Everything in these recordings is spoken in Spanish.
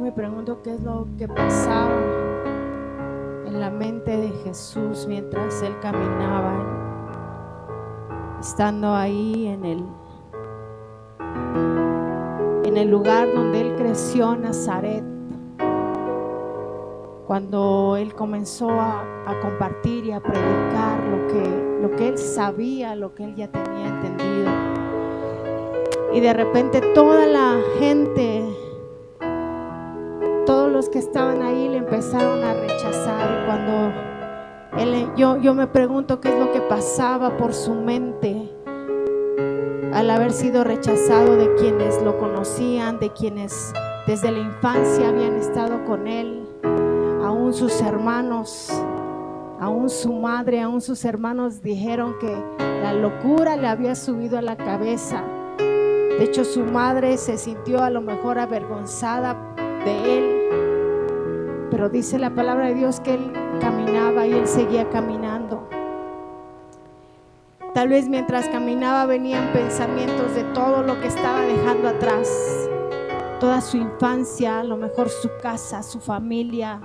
me pregunto qué es lo que pasaba en la mente de Jesús mientras Él caminaba, estando ahí en el lugar donde Él creció, Nazaret. Cuando Él comenzó a compartir y a predicar lo que Él sabía, lo que Él ya tenía entendido. Y de repente toda la gente, todos los que estaban ahí le empezaron a rechazar. Y cuando yo me pregunto qué es lo que pasaba por su mente al haber sido rechazado de quienes lo conocían, de quienes desde la infancia habían estado con Él. Aún sus hermanos, aún su madre, aún sus hermanos dijeron que la locura le había subido a la cabeza. De hecho, su madre se sintió a lo mejor avergonzada de él, pero dice la palabra de Dios que él caminaba y él seguía caminando. Tal vez mientras caminaba venían pensamientos de todo lo que estaba dejando atrás, toda su infancia, a lo mejor su casa, su familia,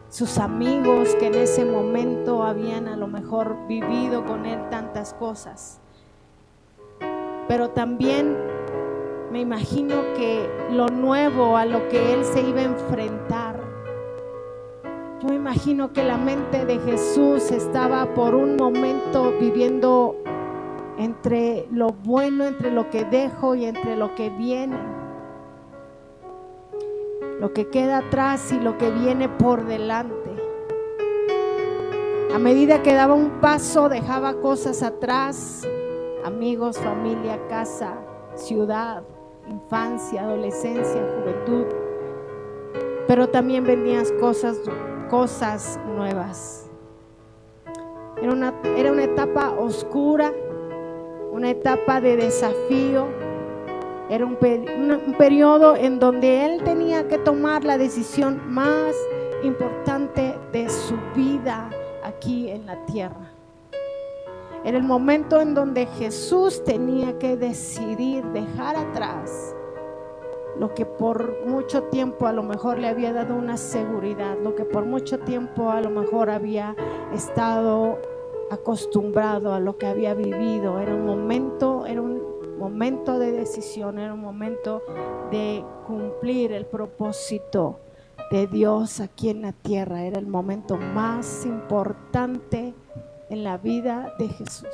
sus amigos que en ese momento habían a lo mejor vivido con él tantas cosas. Pero también me imagino que lo nuevo a lo que él se iba a enfrentar. Yo me imagino que la mente de Jesús estaba por un momento viviendo entre lo bueno, entre lo que dejo y entre lo que viene. Lo que queda atrás y lo que viene por delante. A medida que daba un paso, dejaba cosas atrás: amigos, familia, casa, ciudad, infancia, adolescencia, juventud. Pero también venían cosas nuevas. Era una etapa oscura, una etapa de desafío. Era un periodo en donde él tenía que tomar la decisión más importante de su vida aquí en la tierra. Era el momento en donde Jesús tenía que decidir dejar atrás lo que por mucho tiempo a lo mejor le había dado una seguridad, lo que por mucho tiempo a lo mejor había estado acostumbrado a lo que había vivido. Era un momento de decisión, era un momento de cumplir el propósito de Dios aquí en la tierra. Era el momento más importante en la vida de Jesús.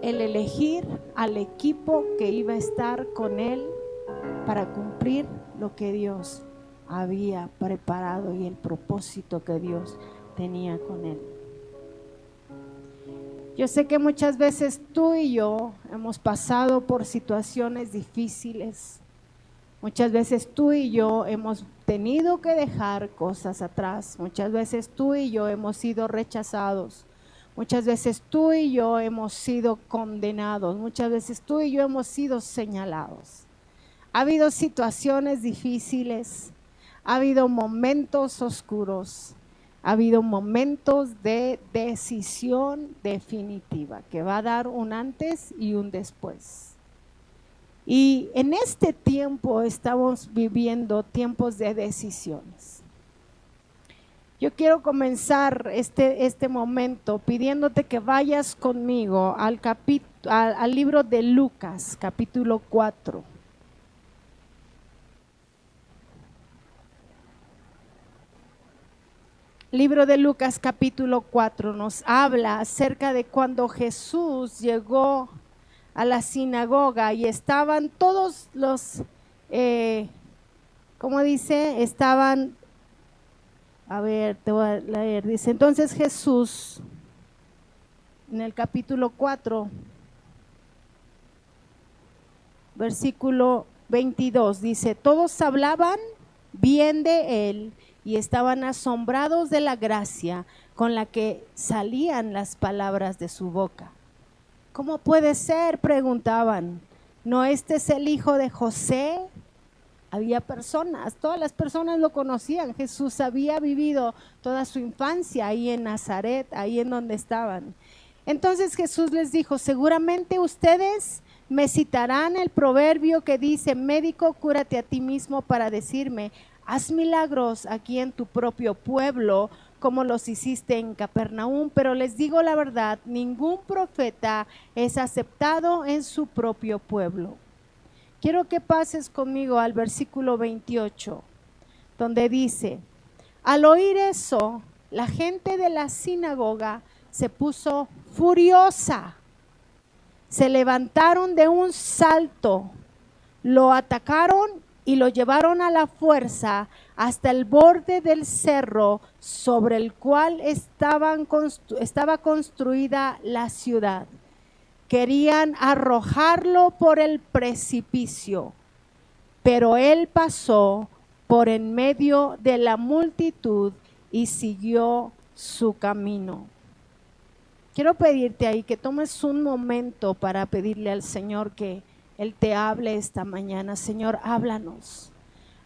El elegir al equipo que iba a estar con él para cumplir lo que Dios había preparado y el propósito que Dios tenía con él. Yo sé que muchas veces tú y yo hemos pasado por situaciones difíciles. Muchas veces tú y yo hemos tenido que dejar cosas atrás. Muchas veces tú y yo hemos sido rechazados. Muchas veces tú y yo hemos sido condenados. Muchas veces tú y yo hemos sido señalados. Ha habido situaciones difíciles. Ha habido momentos oscuros. Ha habido momentos de decisión definitiva que va a dar un antes y un después. Y en este tiempo estamos viviendo tiempos de decisiones. Yo quiero comenzar este momento pidiéndote que vayas conmigo al libro de Lucas, capítulo 4. Libro de Lucas, capítulo 4, nos habla acerca de cuando Jesús llegó a la sinagoga y estaban todos los, ¿cómo dice? Estaban, a ver, te voy a leer, dice, entonces Jesús, en el capítulo 4, versículo 22, dice, todos hablaban bien de él y estaban asombrados de la gracia con la que salían las palabras de su boca. ¿Cómo puede ser?, preguntaban. ¿No este es el hijo de José? Había personas, todas las personas lo conocían. Jesús había vivido toda su infancia ahí en Nazaret, ahí en donde estaban. Entonces Jesús les dijo, seguramente ustedes me citarán el proverbio que dice, médico, cúrate a ti mismo, para decirme, haz milagros aquí en tu propio pueblo, como los hiciste en Capernaum. Pero les digo la verdad, ningún profeta es aceptado en su propio pueblo. Quiero que pases conmigo al versículo 28, donde dice, al oír eso, la gente de la sinagoga se puso furiosa. Se levantaron de un salto, lo atacaron y lo llevaron a la fuerza hasta el borde del cerro sobre el cual estaba construida la ciudad. Querían arrojarlo por el precipicio, pero él pasó por en medio de la multitud y siguió su camino. Quiero pedirte ahí que tomes un momento para pedirle al Señor que Él te hable esta mañana. Señor, háblanos.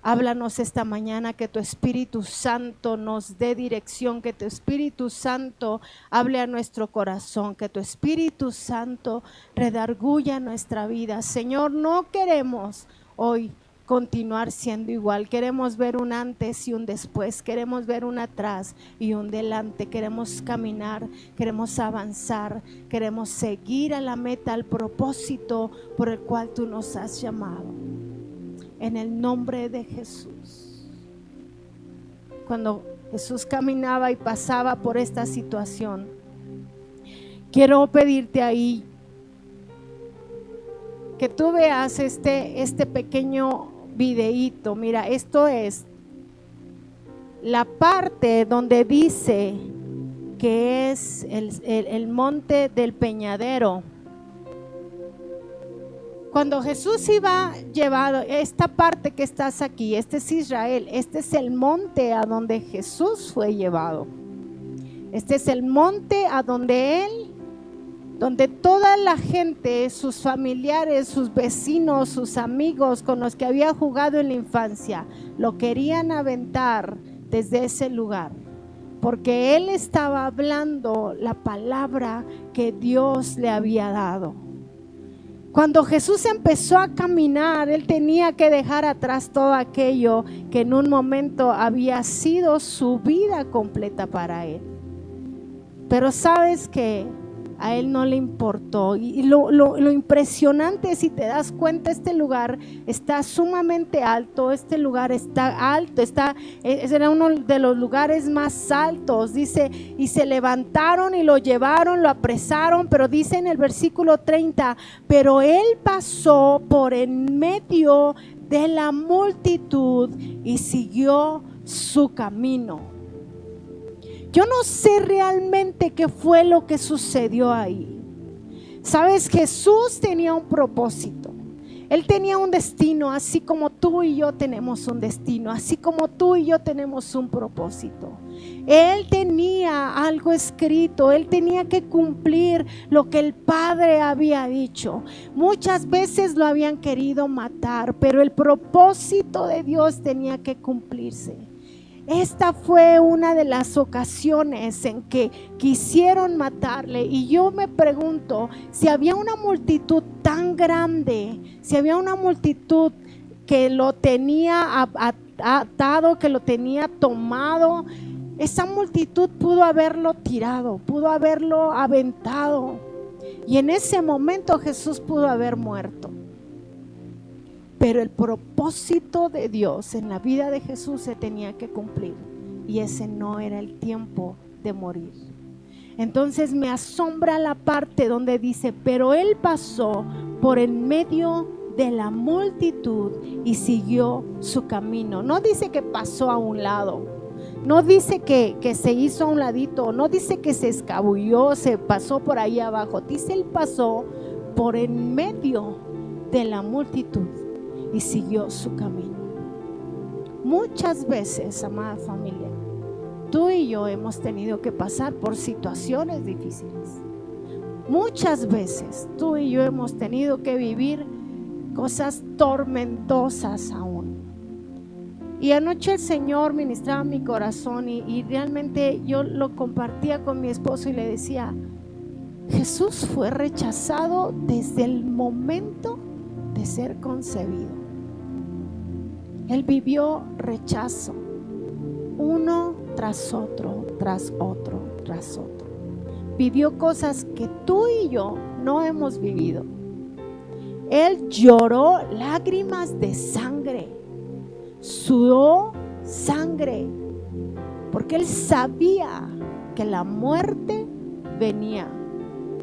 Háblanos esta mañana, que tu Espíritu Santo nos dé dirección, que tu Espíritu Santo hable a nuestro corazón, que tu Espíritu Santo redarguya nuestra vida. Señor, no queremos hoy continuar siendo igual, queremos ver un antes y un después, queremos ver un atrás y un delante, queremos caminar, queremos avanzar, queremos seguir a la meta, al propósito por el cual tú nos has llamado. En el nombre de Jesús. Cuando Jesús caminaba y pasaba por esta situación, quiero pedirte ahí que tú veas este pequeño videíto. Mira, esto es la parte donde dice que es el monte del Peñadero. Cuando Jesús iba llevado, esta parte que estás aquí, este es Israel, este es el monte a donde Jesús fue llevado. Este es el monte a donde toda la gente, sus familiares, sus vecinos, sus amigos con los que había jugado en la infancia, lo querían aventar desde ese lugar, porque él estaba hablando la palabra que Dios le había dado. Cuando Jesús empezó a caminar, él tenía que dejar atrás todo aquello que en un momento había sido su vida completa para él. Pero sabes que a él no le importó. Y lo impresionante, si te das cuenta, este lugar está sumamente alto. Este lugar está alto, era uno de los lugares más altos. Dice, y se levantaron y lo llevaron, lo apresaron, pero dice en el versículo 30, pero él pasó por en medio de la multitud y siguió su camino. Yo no sé realmente qué fue lo que sucedió ahí. Sabes, Jesús tenía un propósito. Él tenía un destino, así como tú y yo tenemos un destino, así como tú y yo tenemos un propósito. Él tenía algo escrito, él tenía que cumplir lo que el Padre había dicho. Muchas veces lo habían querido matar, pero el propósito de Dios tenía que cumplirse. Esta fue una de las ocasiones en que quisieron matarle, y yo me pregunto si había una multitud tan grande, si había una multitud que lo tenía atado, que lo tenía tomado, esa multitud pudo haberlo tirado, pudo haberlo aventado, y en ese momento Jesús pudo haber muerto. Pero el propósito de Dios en la vida de Jesús se tenía que cumplir, y ese no era el tiempo de morir. Entonces me asombra la parte donde dice, pero él pasó por en medio de la multitud y siguió su camino. No dice que pasó a un lado, no dice que se hizo a un ladito, no dice que se escabulló, se pasó por ahí abajo. Dice, él pasó por en medio de la multitud y siguió su camino. Muchas veces, amada familia, tú y yo hemos tenido que pasar por situaciones difíciles. Muchas veces tú y yo hemos tenido que vivir cosas tormentosas aún. Y anoche el Señor ministraba mi corazón y realmente yo lo compartía con mi esposo y le decía, Jesús fue rechazado desde el momento de ser concebido. Él vivió rechazo, uno tras otro, tras otro, tras otro. Vivió cosas que tú y yo no hemos vivido. Él lloró lágrimas de sangre, sudó sangre, porque él sabía que la muerte venía,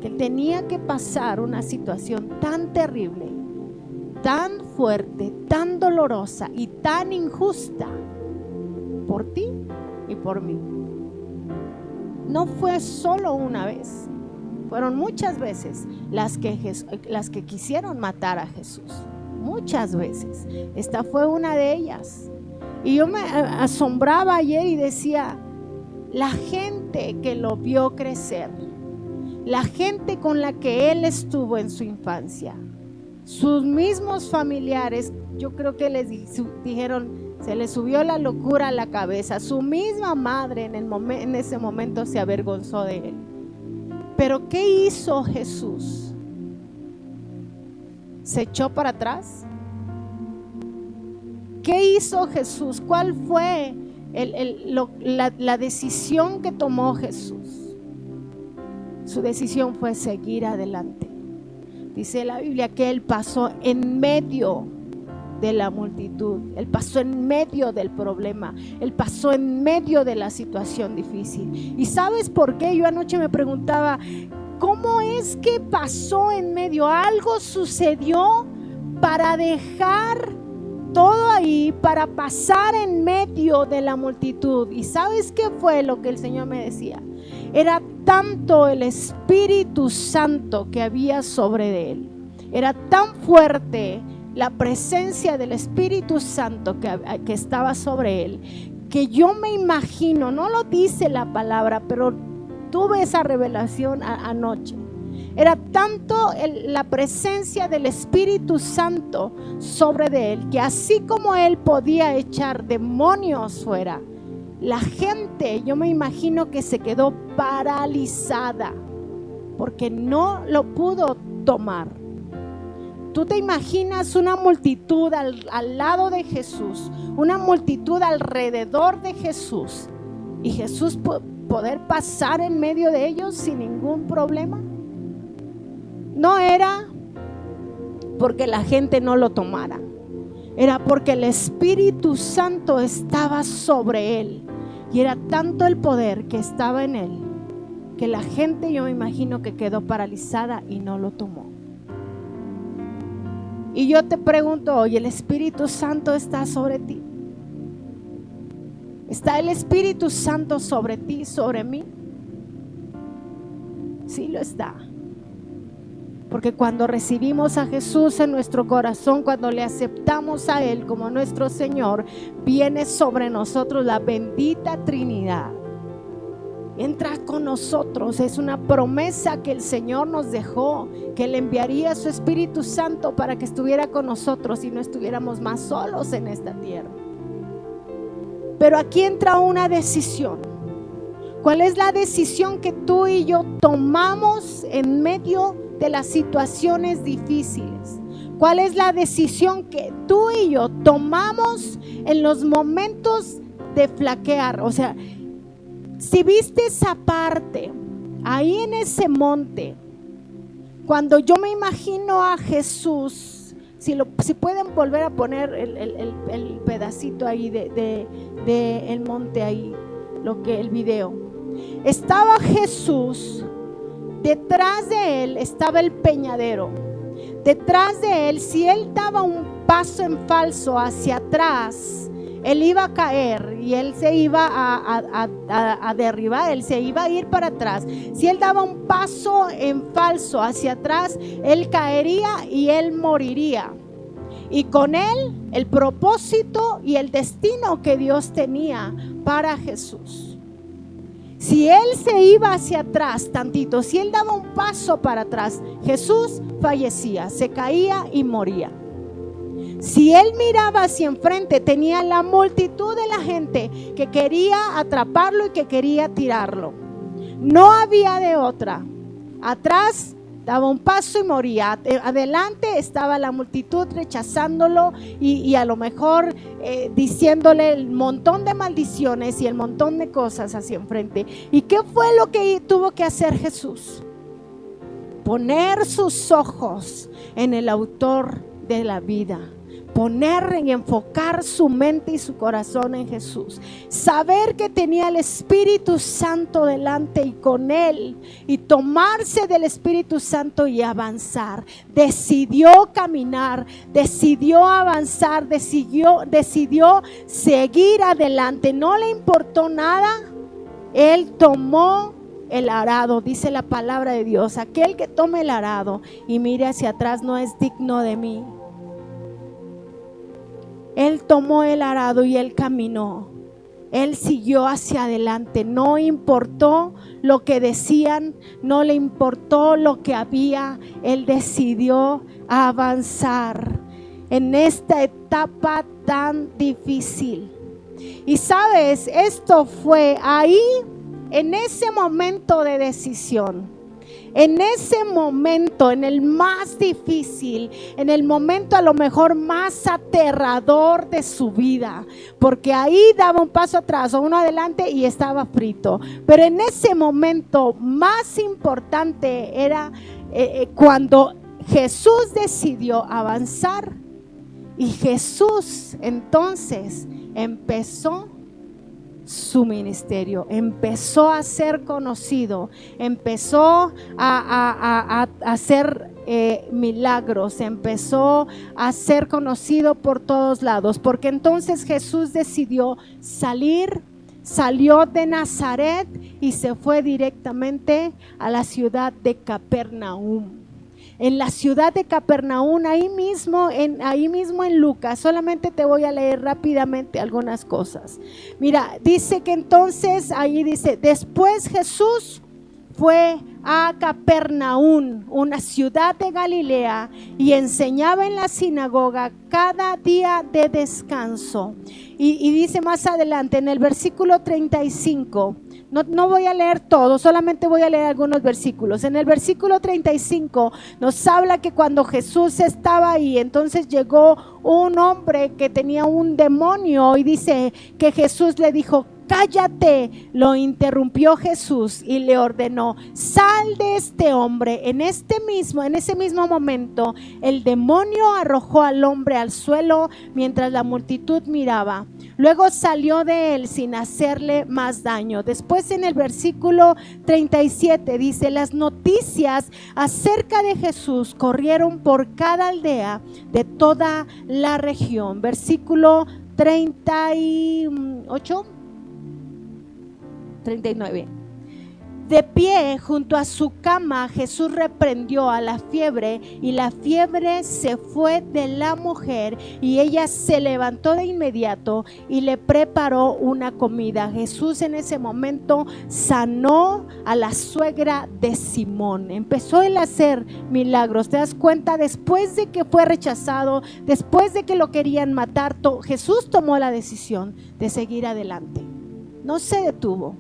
que él tenía que pasar una situación tan terrible, tan fuerte, tan dolorosa y tan injusta por ti y por mí. No fue solo una vez, fueron muchas veces las que quisieron matar a Jesús, muchas veces. Esta fue una de ellas. Y yo me asombraba ayer y decía, la gente que lo vio crecer, la gente con la que él estuvo en su infancia, sus mismos familiares, yo creo que les dijeron, se les subió la locura a la cabeza. Su misma madre en ese momento se avergonzó de él. Pero ¿qué hizo Jesús? ¿Se echó para atrás? ¿Qué hizo Jesús? ¿Cuál fue la decisión que tomó Jesús? Su decisión fue seguir adelante. Dice la Biblia que él pasó en medio de la multitud, él pasó en medio del problema, él pasó en medio de la situación difícil. ¿Y sabes por qué? Yo anoche me preguntaba, ¿cómo es que pasó en medio? Algo sucedió para dejar todo ahí, para pasar en medio de la multitud. ¿Y sabes qué fue lo que el Señor me decía? Era tanto el Espíritu Santo que había sobre él, era tan fuerte la presencia del Espíritu Santo que estaba sobre él, que yo me imagino, no lo dice la palabra, pero tuve esa revelación anoche. Era tanto la presencia del Espíritu Santo sobre de él, que así como él podía echar demonios fuera, la gente, yo me imagino que se quedó paralizada porque no lo pudo tomar. Tú te imaginas una multitud al lado de Jesús, una multitud alrededor de Jesús, y Jesús poder pasar en medio de ellos sin ningún problema. No era porque la gente no lo tomara, era porque el Espíritu Santo estaba sobre él, y era tanto el poder que estaba en él, que la gente, yo me imagino, que quedó paralizada y no lo tomó. Y yo te pregunto hoy, ¿el Espíritu Santo está sobre ti? ¿Está el Espíritu Santo sobre ti, sobre mí? Sí lo está. Porque cuando recibimos a Jesús en nuestro corazón, cuando le aceptamos a Él como nuestro Señor, viene sobre nosotros la bendita Trinidad. Entra con nosotros, es una promesa que el Señor nos dejó, que le enviaría a su Espíritu Santo para que estuviera con nosotros y no estuviéramos más solos en esta tierra. Pero aquí entra una decisión. ¿Cuál es la decisión que tú y yo tomamos en medio de las situaciones difíciles? ¿Cuál es la decisión que tú y yo tomamos en los momentos de flaquear? O sea, si viste esa parte, ahí en ese monte, cuando yo me imagino a Jesús, si pueden volver a poner el pedacito ahí de el monte ahí, el video. Estaba Jesús, detrás de él estaba el peñadero. Detrás de él, si él daba un paso en falso hacia atrás, él iba a caer y él se iba a derribar, él se iba a ir para atrás. Si él daba un paso en falso hacia atrás, él caería y él moriría. Y con él el propósito y el destino que Dios tenía para Jesús. Si él se iba hacia atrás tantito, si él daba un paso para atrás, Jesús fallecía, se caía y moría. Si él miraba hacia enfrente, tenía la multitud de la gente que quería atraparlo y que quería tirarlo. No había de otra. Atrás daba un paso y moría. Adelante estaba la multitud rechazándolo y a lo mejor diciéndole el montón de maldiciones y el montón de cosas hacia enfrente. ¿Y qué fue lo que tuvo que hacer Jesús? Poner sus ojos en el autor de la vida. Poner y enfocar su mente y su corazón en Jesús. Saber que tenía el Espíritu Santo delante y con él. Y tomarse del Espíritu Santo y avanzar. Decidió caminar, decidió avanzar, decidió seguir adelante. No le importó nada. Él tomó el arado, dice la palabra de Dios. Aquel que tome el arado y mire hacia atrás no es digno de mí. Él tomó el arado y él caminó. Él siguió hacia adelante. No importó lo que decían, no le importó lo que había. Él decidió avanzar en esta etapa tan difícil. Y sabes, esto fue ahí, en ese momento de decisión. En ese momento, en el más difícil, en el momento a lo mejor más aterrador de su vida, porque ahí daba un paso atrás o uno adelante y estaba frito. Pero en ese momento más importante era cuando Jesús decidió avanzar, y Jesús entonces empezó su ministerio, empezó a ser conocido, empezó a hacer milagros, empezó a ser conocido por todos lados, porque entonces Jesús decidió salió de Nazaret y se fue directamente a la ciudad de Capernaum. En la ciudad de Capernaum, ahí mismo en Lucas, solamente te voy a leer rápidamente algunas cosas. Mira, dice que entonces, ahí dice, después Jesús fue a Capernaum, una ciudad de Galilea, y enseñaba en la sinagoga cada día de descanso. Y dice más adelante en el versículo 35, no voy a leer todo, solamente voy a leer algunos versículos. En el versículo 35 nos habla que cuando Jesús estaba ahí, entonces llegó un hombre que tenía un demonio y dice que Jesús le dijo: cállate. Lo interrumpió Jesús y le ordenó: sal de este hombre. En ese mismo momento, el demonio arrojó al hombre al suelo mientras la multitud miraba. Luego salió de él sin hacerle más daño. Después en el versículo 37 dice: las noticias acerca de Jesús corrieron por cada aldea de toda la región. Versículo 38 39. De pie junto a su cama, Jesús reprendió a la fiebre, y la fiebre se fue de la mujer, y ella se levantó de inmediato y le preparó una comida. Jesús en ese momento sanó a la suegra de Simón. Empezó él a hacer milagros. ¿Te das cuenta? Después de que fue rechazado, después de que lo querían matar, Jesús tomó la decisión de seguir adelante. No se detuvo.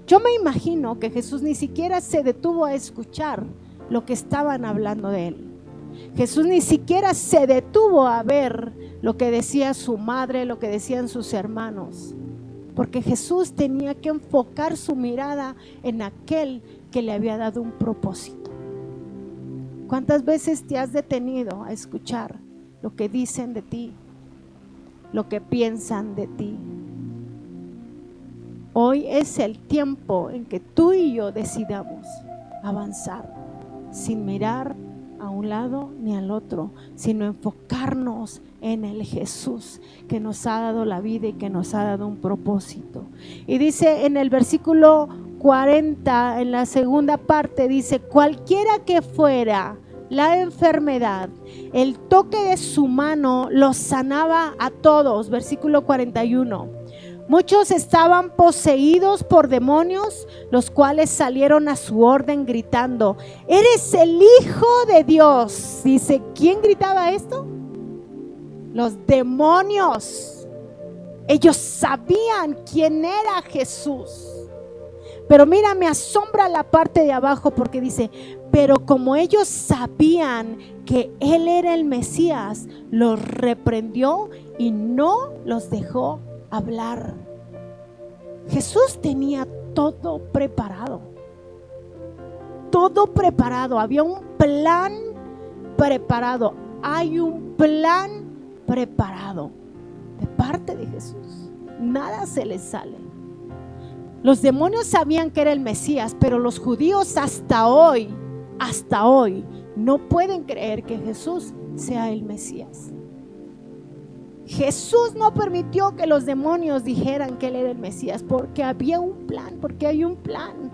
Yo me imagino que Jesús ni siquiera se detuvo a escuchar lo que estaban hablando de él. Jesús ni siquiera se detuvo a ver lo que decía su madre, lo que decían sus hermanos, porque Jesús tenía que enfocar su mirada en aquel que le había dado un propósito. ¿Cuántas veces te has detenido a escuchar lo que dicen de ti, lo que piensan de ti? Hoy es el tiempo en que tú y yo decidamos avanzar sin mirar a un lado ni al otro, sino enfocarnos en el Jesús que nos ha dado la vida y que nos ha dado un propósito. Y dice en el versículo 40, en la segunda parte, dice: cualquiera que fuera la enfermedad, el toque de su mano los sanaba a todos. Versículo 41. Muchos estaban poseídos por demonios, los cuales salieron a su orden gritando: eres el Hijo de Dios. Dice, ¿quién gritaba esto? Los demonios. Ellos sabían quién era Jesús. Pero mira, me asombra la parte de abajo porque dice, pero como ellos sabían que él era el Mesías, los reprendió y no los dejó hablar. Jesús tenía todo preparado. Todo preparado. Había un plan preparado. Hay un plan preparado de parte de Jesús. Nada se les sale. Los demonios sabían que era el Mesías, pero los judíos hasta hoy, no pueden creer que Jesús sea el Mesías. Jesús no permitió que los demonios dijeran que él era el Mesías, porque había un plan, porque hay un plan.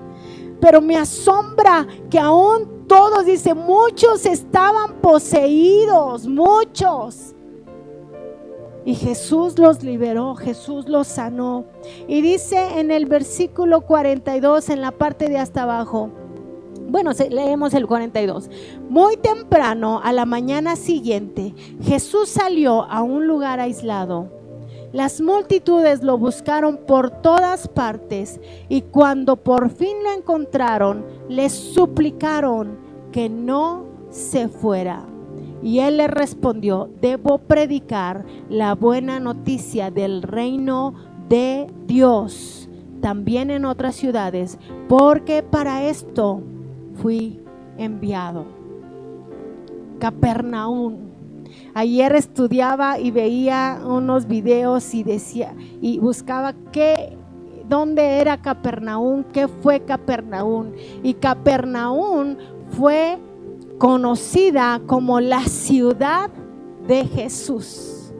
Pero me asombra que aún todos, dice, muchos estaban poseídos, muchos. Y Jesús los liberó, Jesús los sanó. Y dice en el versículo 42, en la parte de hasta abajo, bueno, leemos el 42. Muy temprano, a la mañana siguiente, Jesús salió a un lugar aislado. Las multitudes lo buscaron por todas partes y cuando por fin lo encontraron, les suplicaron que no se fuera. Y él les respondió, debo predicar la buena noticia del reino de Dios también en otras ciudades, porque para esto fui enviado. Capernaum. Ayer estudiaba y veía unos videos y decía y buscaba dónde era Capernaum, qué fue Capernaum. Y Capernaum fue conocida como la ciudad de Jesús.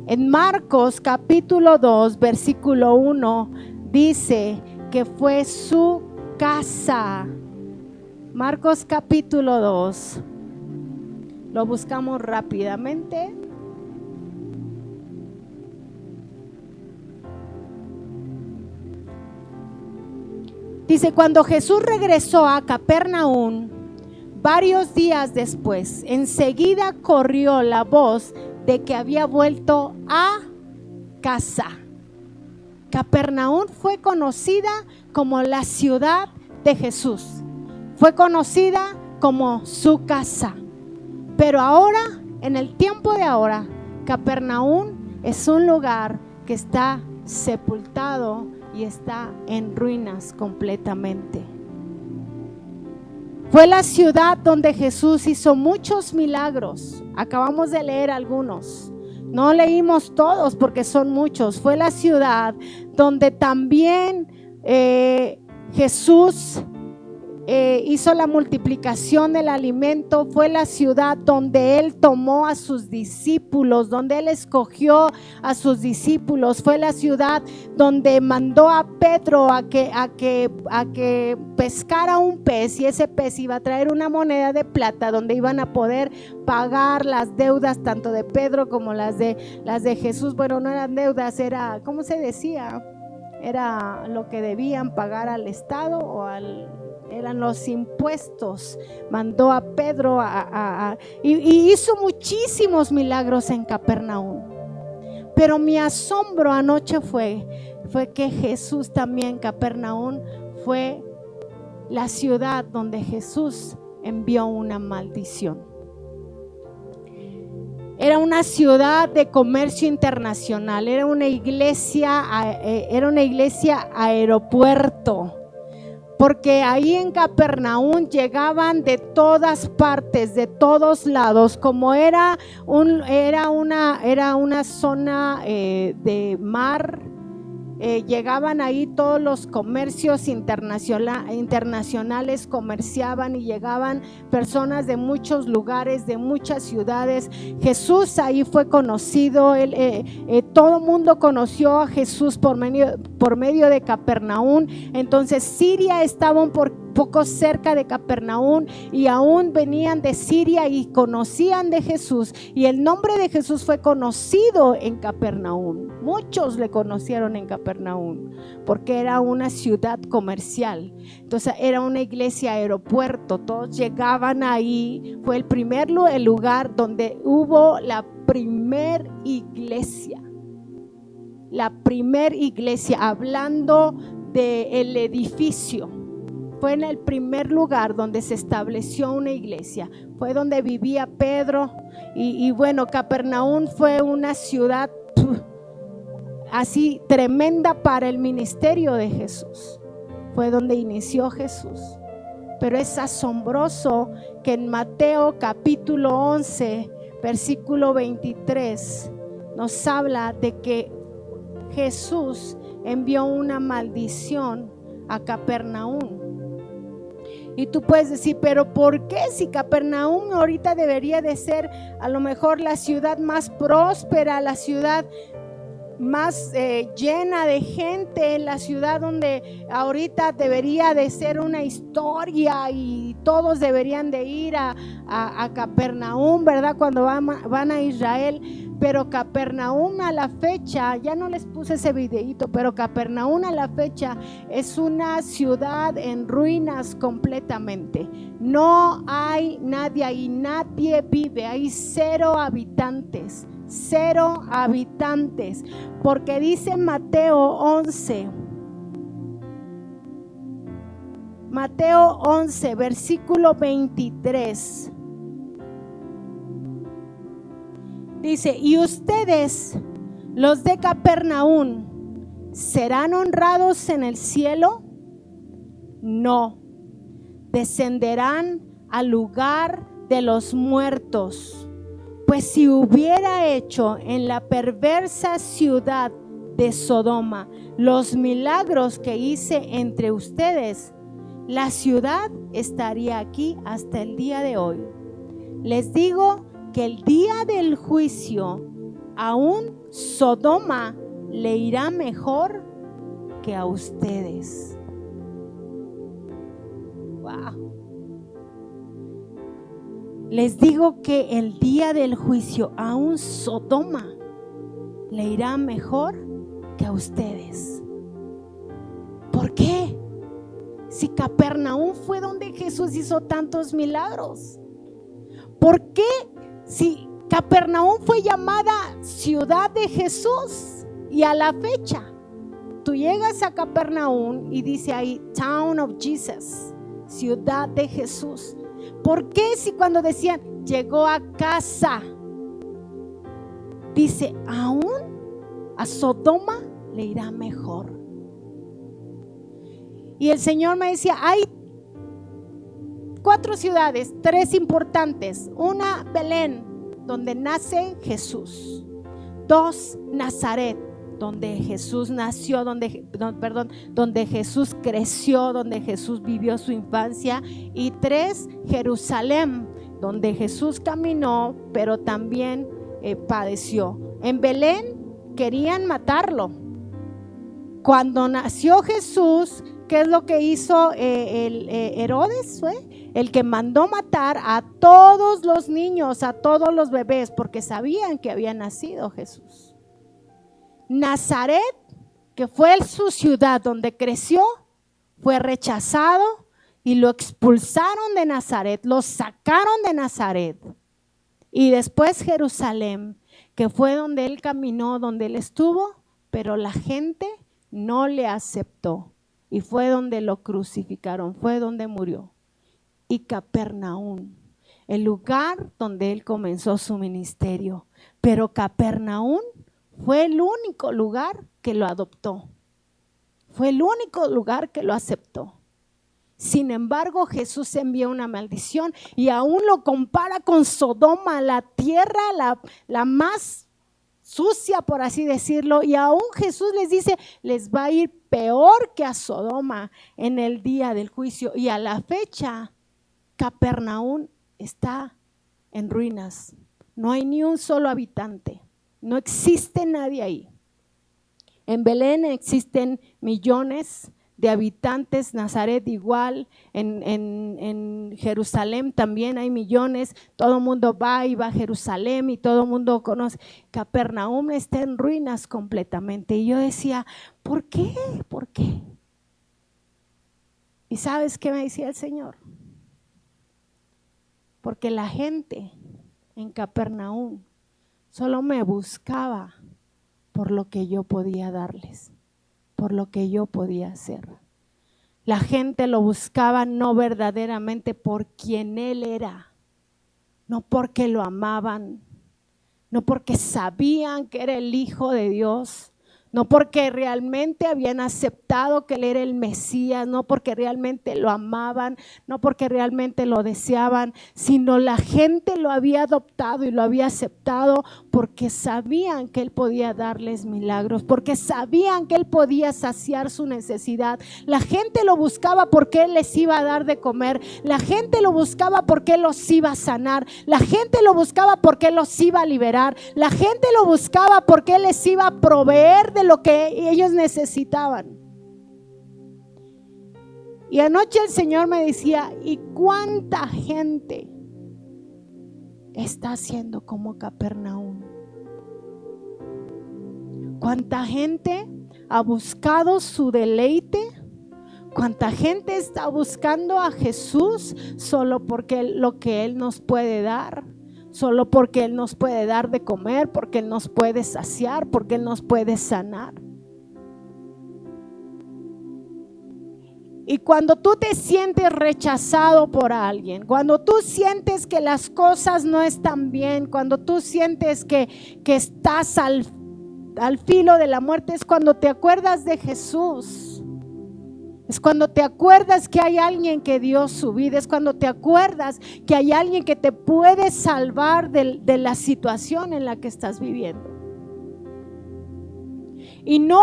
En Marcos capítulo 2 versículo 1 dice que fue su casa. Marcos capítulo 2, lo buscamos rápidamente. Dice, cuando Jesús regresó a Capernaum, varios días después, enseguida corrió la voz de que había vuelto a casa. Capernaum fue conocida como la ciudad de Jesús. Fue conocida como su casa. Pero ahora, en el tiempo de ahora, Capernaum es un lugar que está sepultado y está en ruinas completamente. Fue la ciudad donde Jesús hizo muchos milagros. Acabamos de leer algunos. No leímos todos porque son muchos. Fue la ciudad donde también Jesús hizo la multiplicación del alimento. Fue la ciudad donde él tomó a sus discípulos, donde él escogió a sus discípulos. Fue la ciudad donde mandó a Pedro a que pescara un pez, y ese pez iba a traer una moneda de plata donde iban a poder pagar las deudas tanto de Pedro como las de Jesús. Bueno, no eran deudas, era, ¿cómo se decía? Era lo que debían pagar al Estado o eran los impuestos. Mandó a Pedro y hizo muchísimos milagros en Capernaum. Pero mi asombro anoche fue que Jesús también, Capernaum, fue la ciudad donde Jesús envió una maldición. Era una ciudad de comercio internacional, era una iglesia aeropuerto. Porque ahí en Capernaum llegaban de todas partes, de todos lados, como era una zona de mar. Llegaban ahí todos los comercios internacionales, comerciaban y llegaban personas de muchos lugares, de muchas ciudades. Jesús ahí fue conocido, todo el mundo conoció a Jesús por medio de Capernaum. Entonces Siria estaba un poco cerca de Capernaum y aún venían de Siria y conocían de Jesús, y el nombre de Jesús fue conocido en Capernaum. Muchos le conocieron en Capernaum porque era una ciudad comercial. Entonces era una iglesia aeropuerto, todos llegaban ahí. Fue el lugar donde hubo la primer iglesia. La primer iglesia, hablando del edificio. Fue en el primer lugar donde se estableció una iglesia. Fue donde vivía Pedro. Y bueno, Capernaum fue una ciudad así tremenda para el ministerio de Jesús. Fue donde inició Jesús. Pero es asombroso que en Mateo capítulo 11, versículo 23, nos habla de que Jesús envió una maldición a Capernaum. Y tú puedes decir, pero ¿por qué? Si Capernaum ahorita debería de ser a lo mejor la ciudad más próspera, la ciudad más llena de gente, la ciudad donde ahorita debería de ser una historia y todos deberían de ir a Capernaum, ¿verdad? Cuando van a Israel. Pero Capernaum a la fecha, ya no les puse ese videíto, pero Capernaum a la fecha es una ciudad en ruinas completamente. No hay nadie ahí, nadie vive, hay 0 habitantes. 0 habitantes, porque dice Mateo 11, versículo 23, dice: y ustedes, los de Capernaum, ¿serán honrados en el cielo? No, descenderán al lugar de los muertos. Pues si hubiera hecho en la perversa ciudad de Sodoma los milagros que hice entre ustedes, la ciudad estaría aquí hasta el día de hoy. Les digo que el día del juicio, aún Sodoma le irá mejor que a ustedes. Wow. Les digo que el día del juicio, aún Sodoma le irá mejor que a ustedes. ¿Por qué? Si Capernaum fue donde Jesús hizo tantos milagros. ¿Por qué? Si Capernaum fue llamada ciudad de Jesús, y a la fecha tú llegas a Capernaum y dice ahí Town of Jesus, ciudad de Jesús. ¿Por qué? Si cuando decían llegó a casa, dice aún a Sodoma le irá mejor. Y el Señor me decía, hay 4 ciudades, 3 importantes. Una, Belén, donde nace Jesús. 2, Nazaret, donde Jesús nació, donde Jesús creció, donde Jesús vivió su infancia. Y 3, Jerusalén, donde Jesús caminó, pero también padeció. En Belén querían matarlo. Cuando nació Jesús, ¿qué es lo que hizo Herodes? El que mandó matar a todos los niños, a todos los bebés, porque sabían que había nacido Jesús. Nazaret, que fue su ciudad donde creció, fue rechazado y lo expulsaron de Nazaret, lo sacaron de Nazaret. Y después Jerusalén, que fue donde él caminó, donde él estuvo, pero la gente no le aceptó y fue donde lo crucificaron, fue donde murió. Y Capernaum, el lugar donde él comenzó su ministerio. Pero Capernaum fue el único lugar que lo adoptó, fue el único lugar que lo aceptó. Sin embargo, Jesús envía una maldición y aún lo compara con Sodoma, la tierra la más sucia, por así decirlo, y aún Jesús les dice, les va a ir peor que a Sodoma en el día del juicio. Y a la fecha, Capernaum está en ruinas, no hay ni un solo habitante, no existe nadie ahí. En Belén existen millones de habitantes, Nazaret igual, en Jerusalén también hay millones, todo el mundo va y va a Jerusalén y todo el mundo conoce. Capernaum está en ruinas completamente. Y yo decía, ¿por qué? ¿Por qué? ¿Y sabes qué me decía el Señor? Porque la gente en Capernaum solo me buscaba por lo que yo podía darles, por lo que yo podía hacer. La gente lo buscaba no verdaderamente por quien Él era, no porque lo amaban, no porque sabían que era el Hijo de Dios, no porque realmente habían aceptado que Él era el Mesías, no porque realmente lo amaban, no porque realmente lo deseaban, sino la gente lo había adoptado y lo había aceptado porque sabían que Él podía darles milagros, porque sabían que Él podía saciar su necesidad. La gente lo buscaba porque Él les iba a dar de comer, la gente lo buscaba porque Él los iba a sanar, la gente lo buscaba porque Él los iba a liberar, la gente lo buscaba porque Él les iba a proveer de lo que ellos necesitaban. Y anoche el Señor me decía: ¿y cuánta gente está haciendo como Capernaum? ¿Cuánta gente ha buscado su deleite? ¿Cuánta gente está buscando a Jesús solo porque lo que Él nos puede dar? Solo porque Él nos puede dar de comer, porque Él nos puede saciar, porque Él nos puede sanar. Y cuando tú te sientes rechazado por alguien, cuando tú sientes que las cosas no están bien, cuando tú sientes que estás al filo de la muerte, es cuando te acuerdas de Jesús. Es cuando te acuerdas que hay alguien que dio su vida, es cuando te acuerdas que hay alguien que te puede salvar de la situación en la que estás viviendo. Y no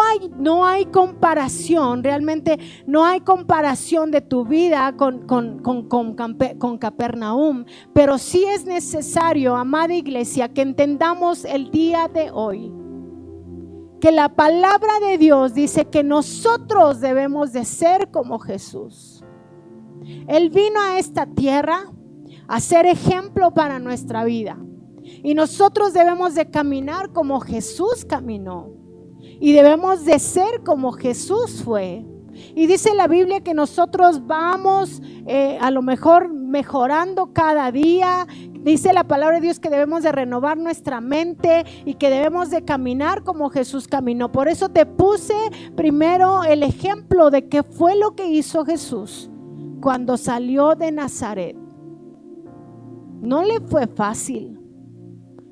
hay comparación, realmente no hay comparación de tu vida con Capernaum, pero sí es necesario, amada iglesia, que entendamos el día de hoy que la palabra de Dios dice que nosotros debemos de ser como Jesús. Él vino a esta tierra a ser ejemplo para nuestra vida, y nosotros debemos de caminar como Jesús caminó, y debemos de ser como Jesús fue. Y dice la Biblia que nosotros vamos a lo mejor mejorando cada día. Dice la palabra de Dios que debemos de renovar nuestra mente y que debemos de caminar como Jesús caminó. Por eso te puse primero el ejemplo de qué fue lo que hizo Jesús cuando salió de Nazaret. No le fue fácil.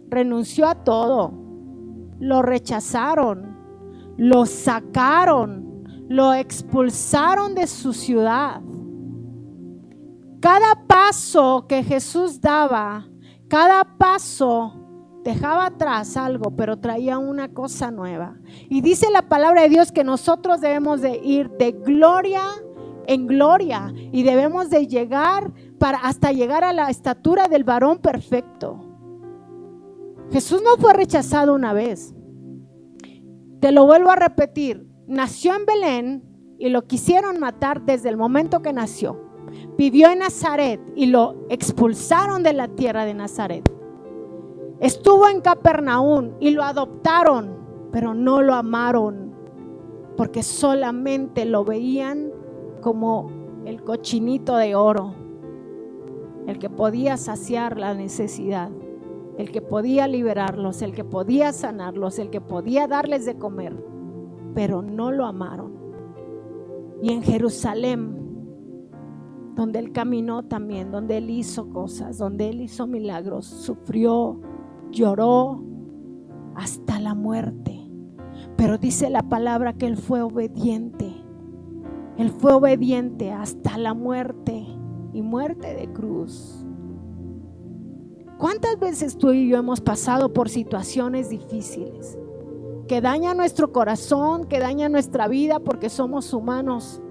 Renunció a todo. Lo rechazaron, lo sacaron, lo expulsaron de su ciudad. Cada paso que Jesús daba, cada paso dejaba atrás algo, pero traía una cosa nueva. Y dice la palabra de Dios que nosotros debemos de ir de gloria en gloria y debemos de llegar hasta llegar a la estatura del varón perfecto. Jesús no fue rechazado una vez. Te lo vuelvo a repetir. Nació en Belén y lo quisieron matar desde el momento que nació. Vivió en Nazaret y lo expulsaron de la tierra de Nazaret. Estuvo en Capernaum y lo adoptaron, pero no lo amaron, porque solamente lo veían como el cochinito de oro, el que podía saciar la necesidad, el que podía liberarlos, el que podía sanarlos, el que podía darles de comer, pero no lo amaron. Y en Jerusalén, donde Él caminó también, donde Él hizo cosas, donde Él hizo milagros, sufrió, lloró hasta la muerte. Pero dice la palabra que Él fue obediente. Él fue obediente hasta la muerte, y muerte de cruz. ¿Cuántas veces tú y yo hemos pasado por situaciones difíciles que dañan nuestro corazón, que dañan nuestra vida porque somos humanos?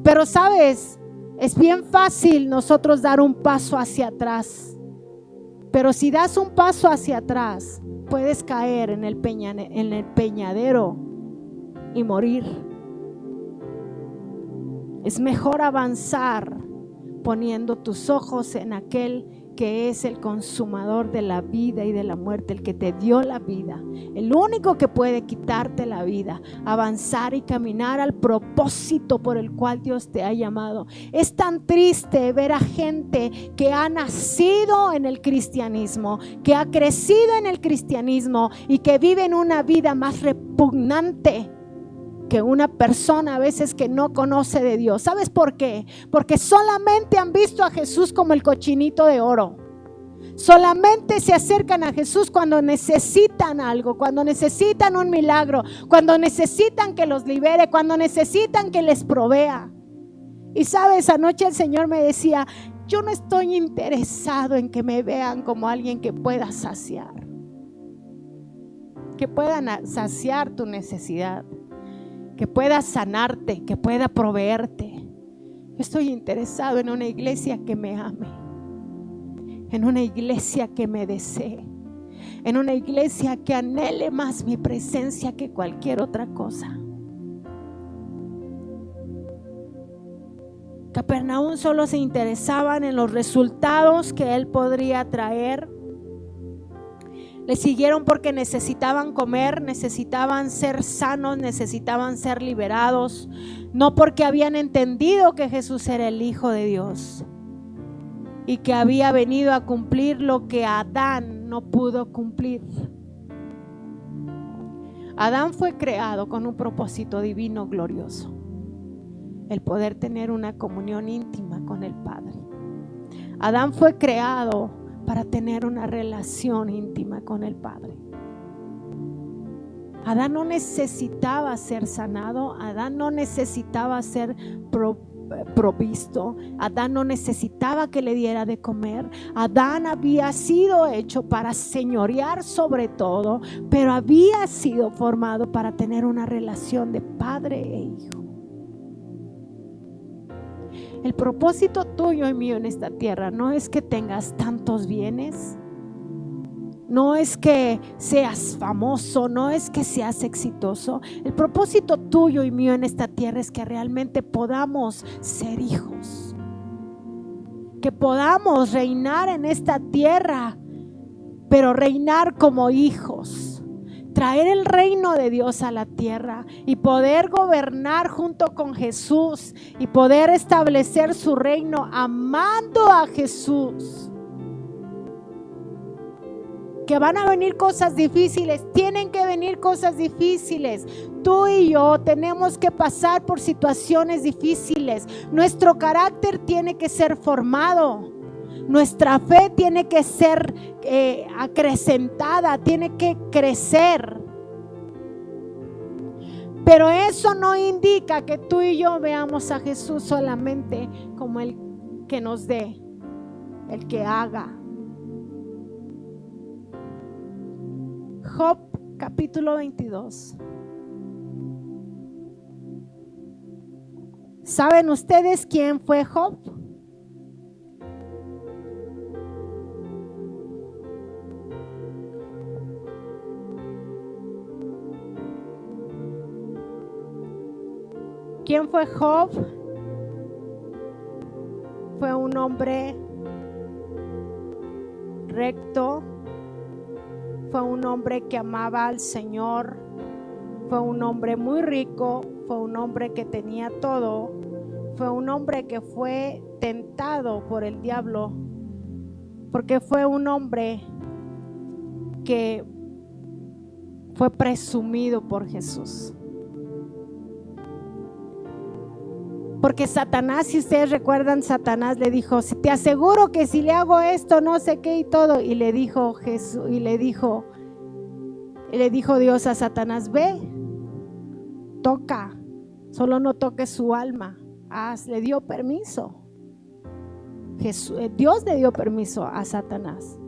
Pero sabes, es bien fácil nosotros dar un paso hacia atrás, pero si das un paso hacia atrás puedes caer en el peñadero y morir. Es mejor avanzar poniendo tus ojos en aquel que es el consumador de la vida y de la muerte, el que te dio la vida, el único que puede quitarte la vida, avanzar y caminar al propósito por el cual Dios te ha llamado. Es tan triste ver a gente que ha nacido en el cristianismo, que ha crecido en el cristianismo y que viven una vida más repugnante que una persona a veces que no conoce de Dios. ¿Sabes por qué? Porque solamente han visto a Jesús como el cochinito de oro. Solamente se acercan a Jesús cuando necesitan algo, cuando necesitan un milagro, cuando necesitan que los libere, cuando necesitan que les provea. Y sabes, anoche el Señor me decía, yo no estoy interesado en que me vean como alguien que pueda saciar, que puedan saciar tu necesidad, que pueda sanarte, que pueda proveerte. Yo estoy interesado en una iglesia que me ame, en una iglesia que me desee, en una iglesia que anhele más mi presencia que cualquier otra cosa. Capernaum solo se interesaban en los resultados que él podría traer. Le siguieron porque necesitaban comer, necesitaban ser sanos, necesitaban ser liberados, no porque habían entendido que Jesús era el Hijo de Dios y que había venido a cumplir lo que Adán no pudo cumplir. Adán fue creado con un propósito divino glorioso: el poder tener una comunión íntima con el Padre. Adán fue creado para tener una relación íntima con el Padre. Adán no necesitaba ser sanado, Adán no necesitaba ser provisto, Adán no necesitaba que le diera de comer. Adán había sido hecho para señorear sobre todo, pero había sido formado para tener una relación de padre e hijo. El propósito tuyo y mío en esta tierra no es que tengas tantos bienes, no es que seas famoso, no es que seas exitoso. El propósito tuyo y mío en esta tierra es que realmente podamos ser hijos, que podamos reinar en esta tierra, pero reinar como hijos. Traer el reino de Dios a la tierra y poder gobernar junto con Jesús y poder establecer su reino amando a Jesús. Que van a venir cosas difíciles, tienen que venir cosas difíciles. Tú y yo tenemos que pasar por situaciones difíciles. Nuestro carácter tiene que ser formado. Nuestra fe tiene que ser acrecentada, tiene que crecer. Pero eso no indica que tú y yo veamos a Jesús solamente como el que nos dé, el que haga. Job capítulo 22. ¿Saben ustedes quién fue Job? ¿Quién fue Job? Fue un hombre recto, fue un hombre que amaba al Señor, fue un hombre muy rico, fue un hombre que tenía todo, fue un hombre que fue tentado por el diablo, porque fue un hombre que fue presumido por Jesús. Porque Satanás, si ustedes recuerdan, Satanás le dijo, te aseguro que si le hago esto, no sé qué y todo. Y le dijo Jesús, y le dijo Dios a Satanás, ve, toca, solo no toques su alma. Le dio permiso. Dios le dio permiso a Satanás.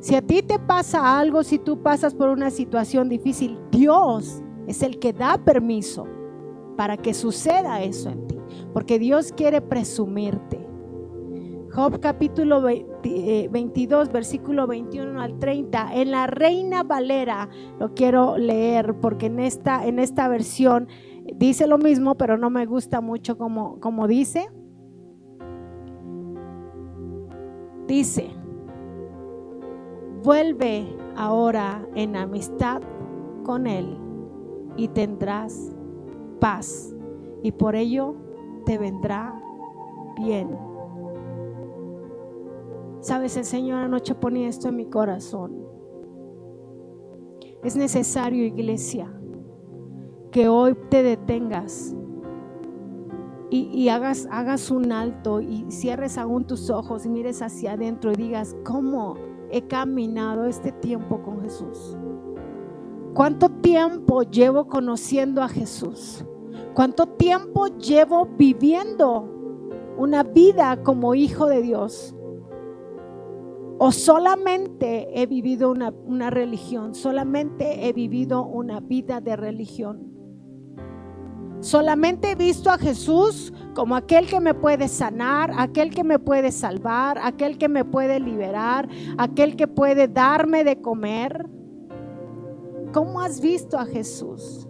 Si a ti te pasa algo, si tú pasas por una situación difícil, Dios es el que da permiso para que suceda eso en ti. Porque Dios quiere presumirte. Job capítulo 22, versículo 21 al 30. En la Reina Valera lo quiero leer porque en esta versión dice lo mismo, pero no me gusta mucho como dice. Dice: vuelve ahora en amistad con Él y tendrás paz, y por ello te vendrá bien. Sabes, el Señor anoche ponía esto en mi corazón. Es necesario, iglesia, que hoy te detengas y hagas un alto y cierres aún tus ojos y mires hacia adentro y digas: ¿cómo he caminado este tiempo con Jesús? ¿Cuánto tiempo llevo conociendo a Jesús? ¿Cuánto tiempo llevo viviendo una vida como hijo de Dios? ¿O solamente he vivido una religión? ¿Solamente he vivido una vida de religión? Solamente he visto a Jesús como aquel que me puede sanar, aquel que me puede salvar, aquel que me puede liberar, aquel que puede darme de comer. ¿Cómo has visto a Jesús?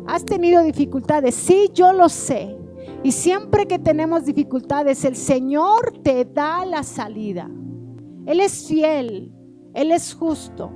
¿Has tenido dificultades? Sí, yo lo sé. Y siempre que tenemos dificultades, el Señor te da la salida. Él es fiel, Él es justo.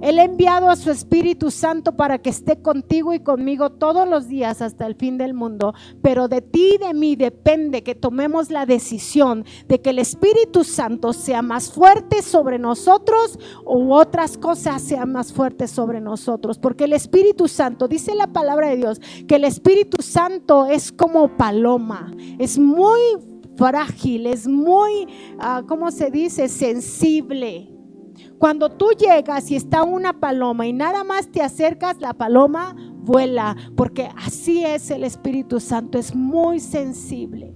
Él ha enviado a su Espíritu Santo para que esté contigo y conmigo todos los días hasta el fin del mundo. Pero de ti y de mí depende que tomemos la decisión de que el Espíritu Santo sea más fuerte sobre nosotros u otras cosas sean más fuertes sobre nosotros. Porque el Espíritu Santo, dice la palabra de Dios, que el Espíritu Santo es como paloma, es muy frágil, es muy, ¿cómo se dice? Sensible. Cuando tú llegas y está una paloma y nada más te acercas, la paloma vuela, porque así es el Espíritu Santo, es muy sensible.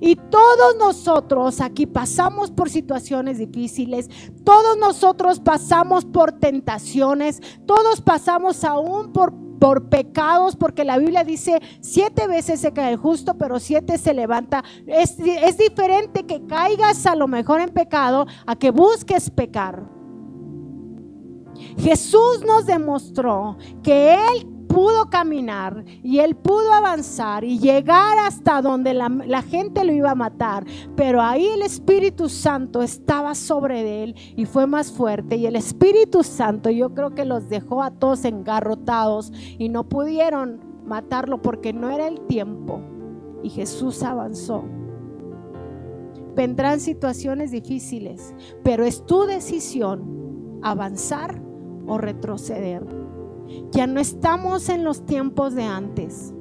Y todos nosotros aquí pasamos por situaciones difíciles, todos nosotros pasamos por tentaciones, todos pasamos aún por pecados, porque la Biblia dice 7 veces se cae el justo, pero 7 se levanta. Es diferente que caigas a lo mejor en pecado a que busques pecar. Jesús nos demostró que Él pudo caminar y Él pudo avanzar y llegar hasta donde la gente lo iba a matar, pero ahí el Espíritu Santo estaba sobre Él y fue más fuerte. Y el Espíritu Santo, yo creo que los dejó a todos engarrotados y no pudieron matarlo porque no era el tiempo, y Jesús avanzó. Vendrán situaciones difíciles, pero es tu decisión avanzar o retroceder. Ya no estamos en los tiempos de antes.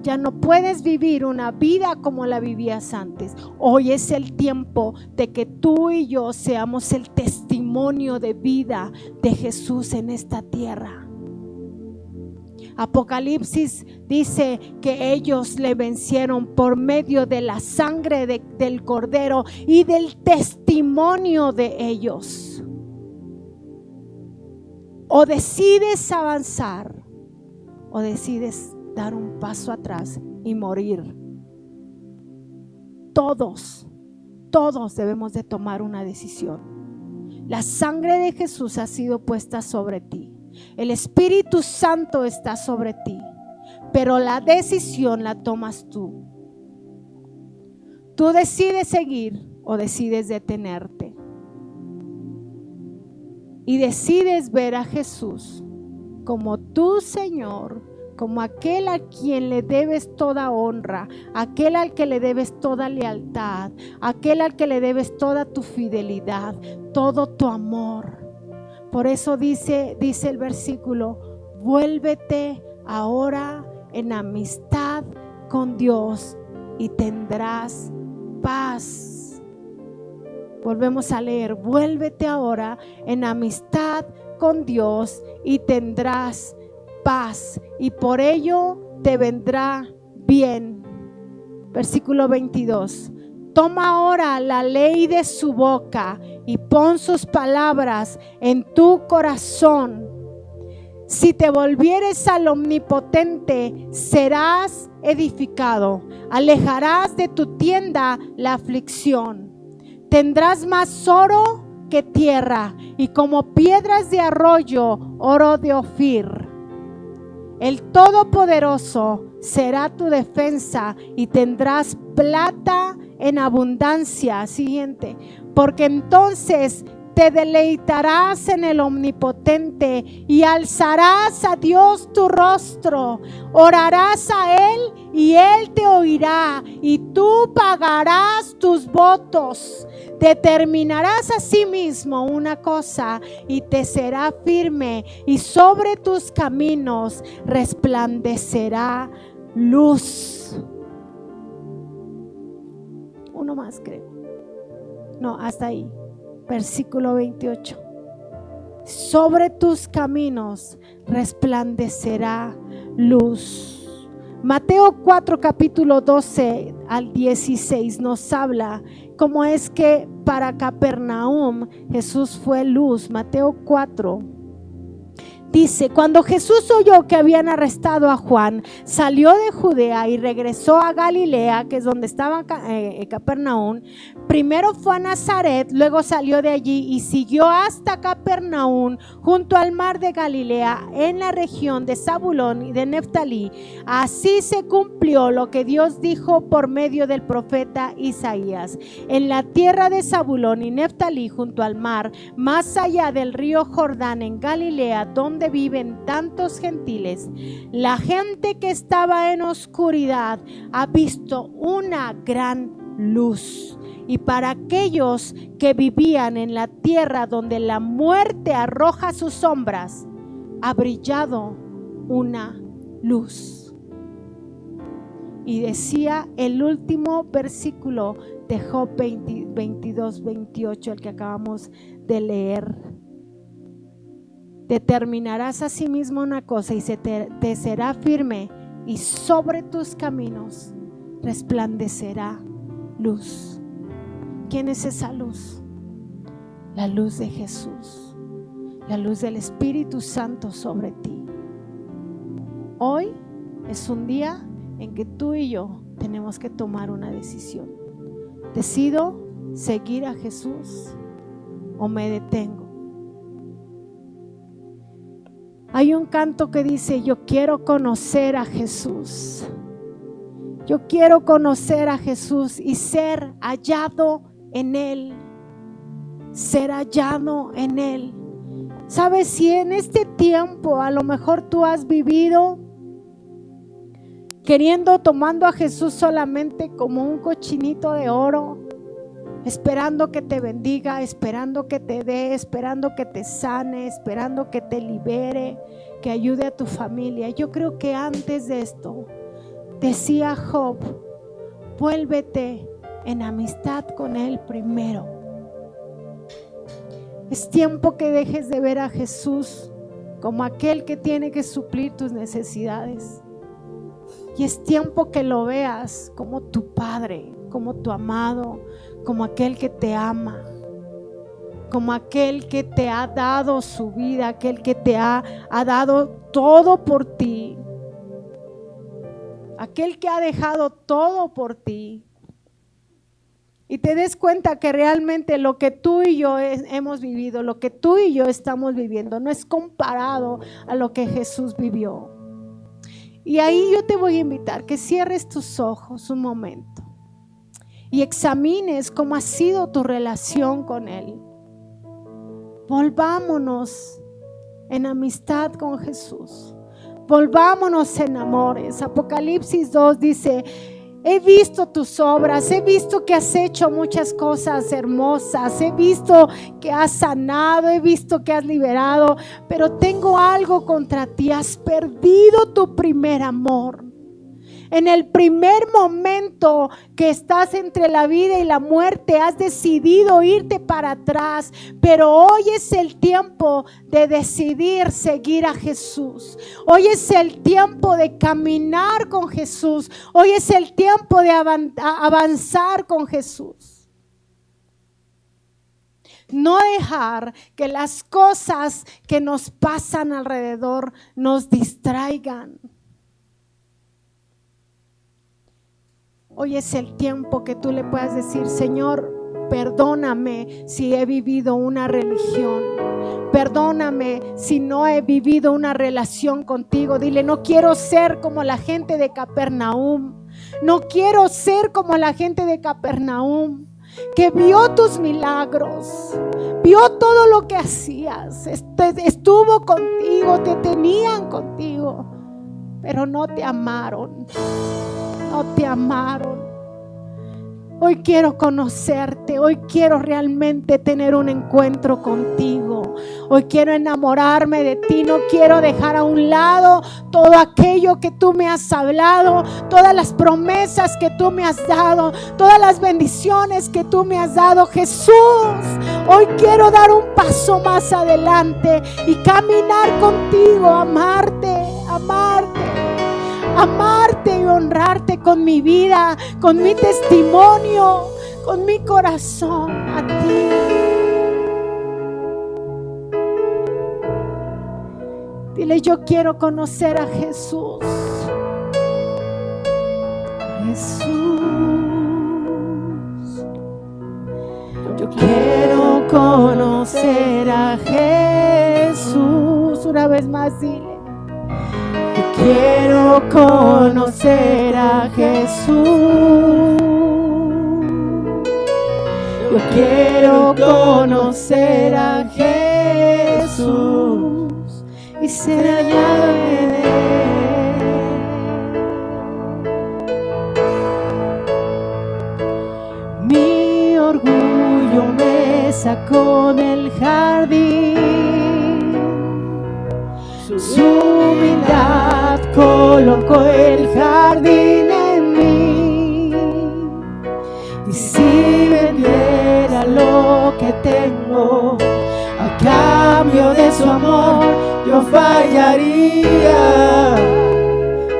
Ya no puedes vivir una vida como la vivías antes. Hoy es el tiempo de que tú y yo seamos el testimonio de vida de Jesús en esta tierra. Apocalipsis dice que ellos le vencieron por medio de la sangre del Cordero y del testimonio de ellos. O decides avanzar o decides dar un paso atrás y morir. Todos debemos de tomar una decisión. La sangre de Jesús ha sido puesta sobre ti. El Espíritu Santo está sobre ti, pero la decisión la tomas tú. Tú decides seguir o decides detenerte. Y decides ver a Jesús como tu Señor, como aquel a quien le debes toda honra, aquel al que le debes toda lealtad, aquel al que le debes toda tu fidelidad, todo tu amor. Por eso dice el versículo: vuélvete ahora en amistad con Dios y tendrás paz. Volvemos a leer: vuélvete ahora en amistad con Dios y tendrás paz, y por ello te vendrá bien. Versículo 22: toma ahora la ley de su boca y pon sus palabras en tu corazón. Si te volvieres al Omnipotente, serás edificado. Alejarás de tu tienda la aflicción. Tendrás más oro que tierra, y como piedras de arroyo, oro de Ofir. El Todopoderoso será tu defensa y tendrás plata en abundancia. Siguiente: porque entonces te deleitarás en el Omnipotente y alzarás a Dios tu rostro. Orarás a Él y Él te oirá y tú pagarás tus votos. Determinarás a sí mismo una cosa y te será firme, y sobre tus caminos resplandecerá luz. Uno más, creo. No, hasta ahí. Versículo 28. Sobre tus caminos resplandecerá luz. Mateo 4, capítulo 12 al 16 nos habla cómo es que para Capernaum Jesús fue luz. Mateo 4 dice: cuando Jesús oyó que habían arrestado a Juan, salió de Judea y regresó a Galilea, que es donde estaba Capernaum. Primero fue a Nazaret, luego salió de allí y siguió hasta Capernaum, junto al mar de Galilea, en la región de Zabulón y de Neftalí. Así se cumplió lo que Dios dijo por medio del profeta Isaías: en la tierra de Zabulón y Neftalí, junto al mar, más allá del río Jordán, en Galilea, donde viven tantos gentiles, la gente que estaba en oscuridad ha visto una gran luz. Y para aquellos que vivían en la tierra donde la muerte arroja sus sombras, ha brillado una luz. Y decía el último versículo de Job 22, 28, el que acabamos de leer: determinarás a sí mismo una cosa y te será firme, y sobre tus caminos resplandecerá luz. ¿Quién es esa luz? La luz de Jesús, la luz del Espíritu Santo sobre ti. Hoy es un día en que tú y yo tenemos que tomar una decisión. ¿Decido seguir a Jesús o me detengo? Hay un canto que dice: yo quiero conocer a Jesús. Yo quiero conocer a Jesús y ser hallado en Él. Ser hallado en Él. ¿Sabes? Si en este tiempo a lo mejor tú has vivido tomando a Jesús solamente como un cochinito de oro, esperando que te bendiga, esperando que te dé, esperando que te sane, esperando que te libere, que ayude a tu familia. Yo creo que antes de esto, decía Job, vuélvete en amistad con Él primero. Es tiempo que dejes de ver a Jesús como aquel que tiene que suplir tus necesidades. Y es tiempo que lo veas como tu Padre, como tu amado, como aquel que te ama, como aquel que te ha dado su vida, aquel que te ha dado todo por ti, aquel que ha dejado todo por ti. Y te des cuenta que realmente lo que tú y yo hemos vivido, lo que tú y yo estamos viviendo, no es comparado a lo que Jesús vivió. Y ahí yo te voy a invitar que cierres tus ojos un momento y examines cómo ha sido tu relación con Él. Volvámonos en amistad con Jesús. Volvámonos en amores. Apocalipsis 2 dice: he visto tus obras, he visto que has hecho muchas cosas hermosas, he visto que has sanado, he visto que has liberado, pero tengo algo contra ti: has perdido tu primer amor. En el primer momento que estás entre la vida y la muerte, has decidido irte para atrás, pero hoy es el tiempo de decidir seguir a Jesús. Hoy es el tiempo de caminar con Jesús. Hoy es el tiempo de avanzar con Jesús. No dejar que las cosas que nos pasan alrededor nos distraigan. Hoy es el tiempo que tú le puedas decir: Señor, perdóname si he vivido una religión. Perdóname si no he vivido una relación contigo. Dile: no quiero ser como la gente de Capernaum. No quiero ser como la gente de Capernaum, que vio tus milagros, vio todo lo que hacías, estuvo contigo, te tenían contigo, pero no te amaron. No te amaron. Hoy quiero conocerte, hoy quiero realmente tener un encuentro contigo. Hoy quiero enamorarme de ti, no quiero dejar a un lado todo aquello que tú me has hablado, todas las promesas que tú me has dado, todas las bendiciones que tú me has dado. Jesús, hoy quiero dar un paso más adelante y caminar contigo, amarte y honrarte con mi vida, con mi testimonio, con mi corazón a ti. Dile: yo quiero conocer a Jesús. Jesús, yo quiero conocer a Jesús. Una vez más, dile: quiero conocer a Jesús. Yo quiero conocer a Jesús y ser hallado en Él. Mi orgullo me sacó del jardín, su humildad colocó el jardín en mí. Y si vendiera lo que tengo a cambio de su amor, yo fallaría.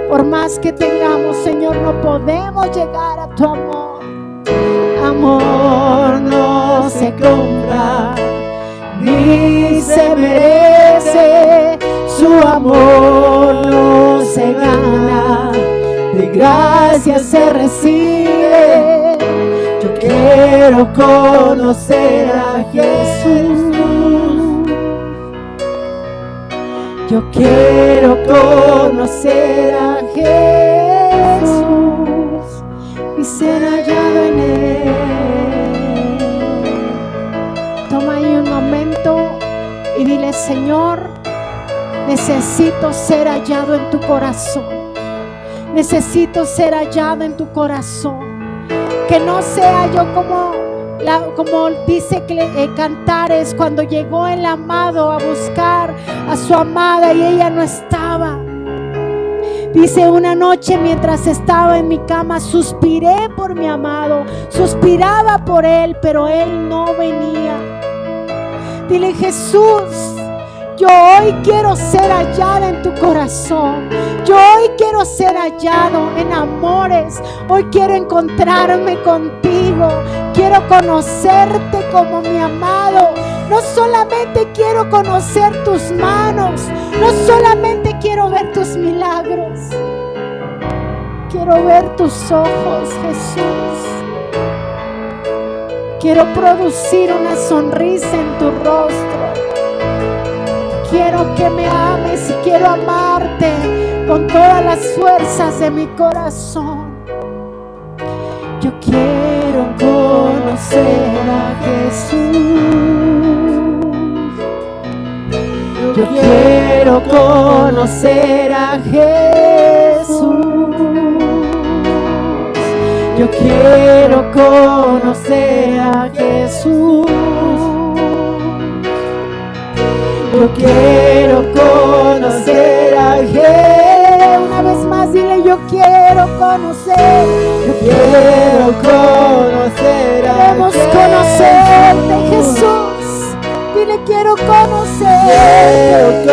Por más que tengamos, Señor, no podemos llegar a tu amor. Amor no se compra ni se merece, su amor no se gana, de gracia se recibe. Yo quiero conocer a Jesús. Yo quiero conocer a Jesús y ser hallado en Él. Toma ahí un momento y dile: Señor, necesito ser hallado en tu corazón. Necesito ser hallado en tu corazón. Que no sea yo como dice Cantares, cuando llegó el amado a buscar a su amada y ella no estaba. Dice: una noche mientras estaba en mi cama, suspiré por mi amado, suspiraba por él, pero él no venía. Dile: Jesús, yo hoy quiero ser hallada en tu corazón. Yo hoy quiero ser hallado en amores. Hoy quiero encontrarme contigo. Quiero conocerte como mi amado. No solamente quiero conocer tus manos, no solamente quiero ver tus milagros. Quiero ver tus ojos, Jesús. Quiero producir una sonrisa en tu rostro. Quiero que me ames y quiero amarte con todas las fuerzas de mi corazón. Yo quiero conocer a Jesús. Yo quiero conocer a Jesús. Yo quiero conocer a Jesús. Yo quiero conocer a Jesús. Una vez más, dile: yo quiero conocer. Yo quiero conocer a Jesús. Queremos conocerte, Jesús. Dile: quiero conocerte.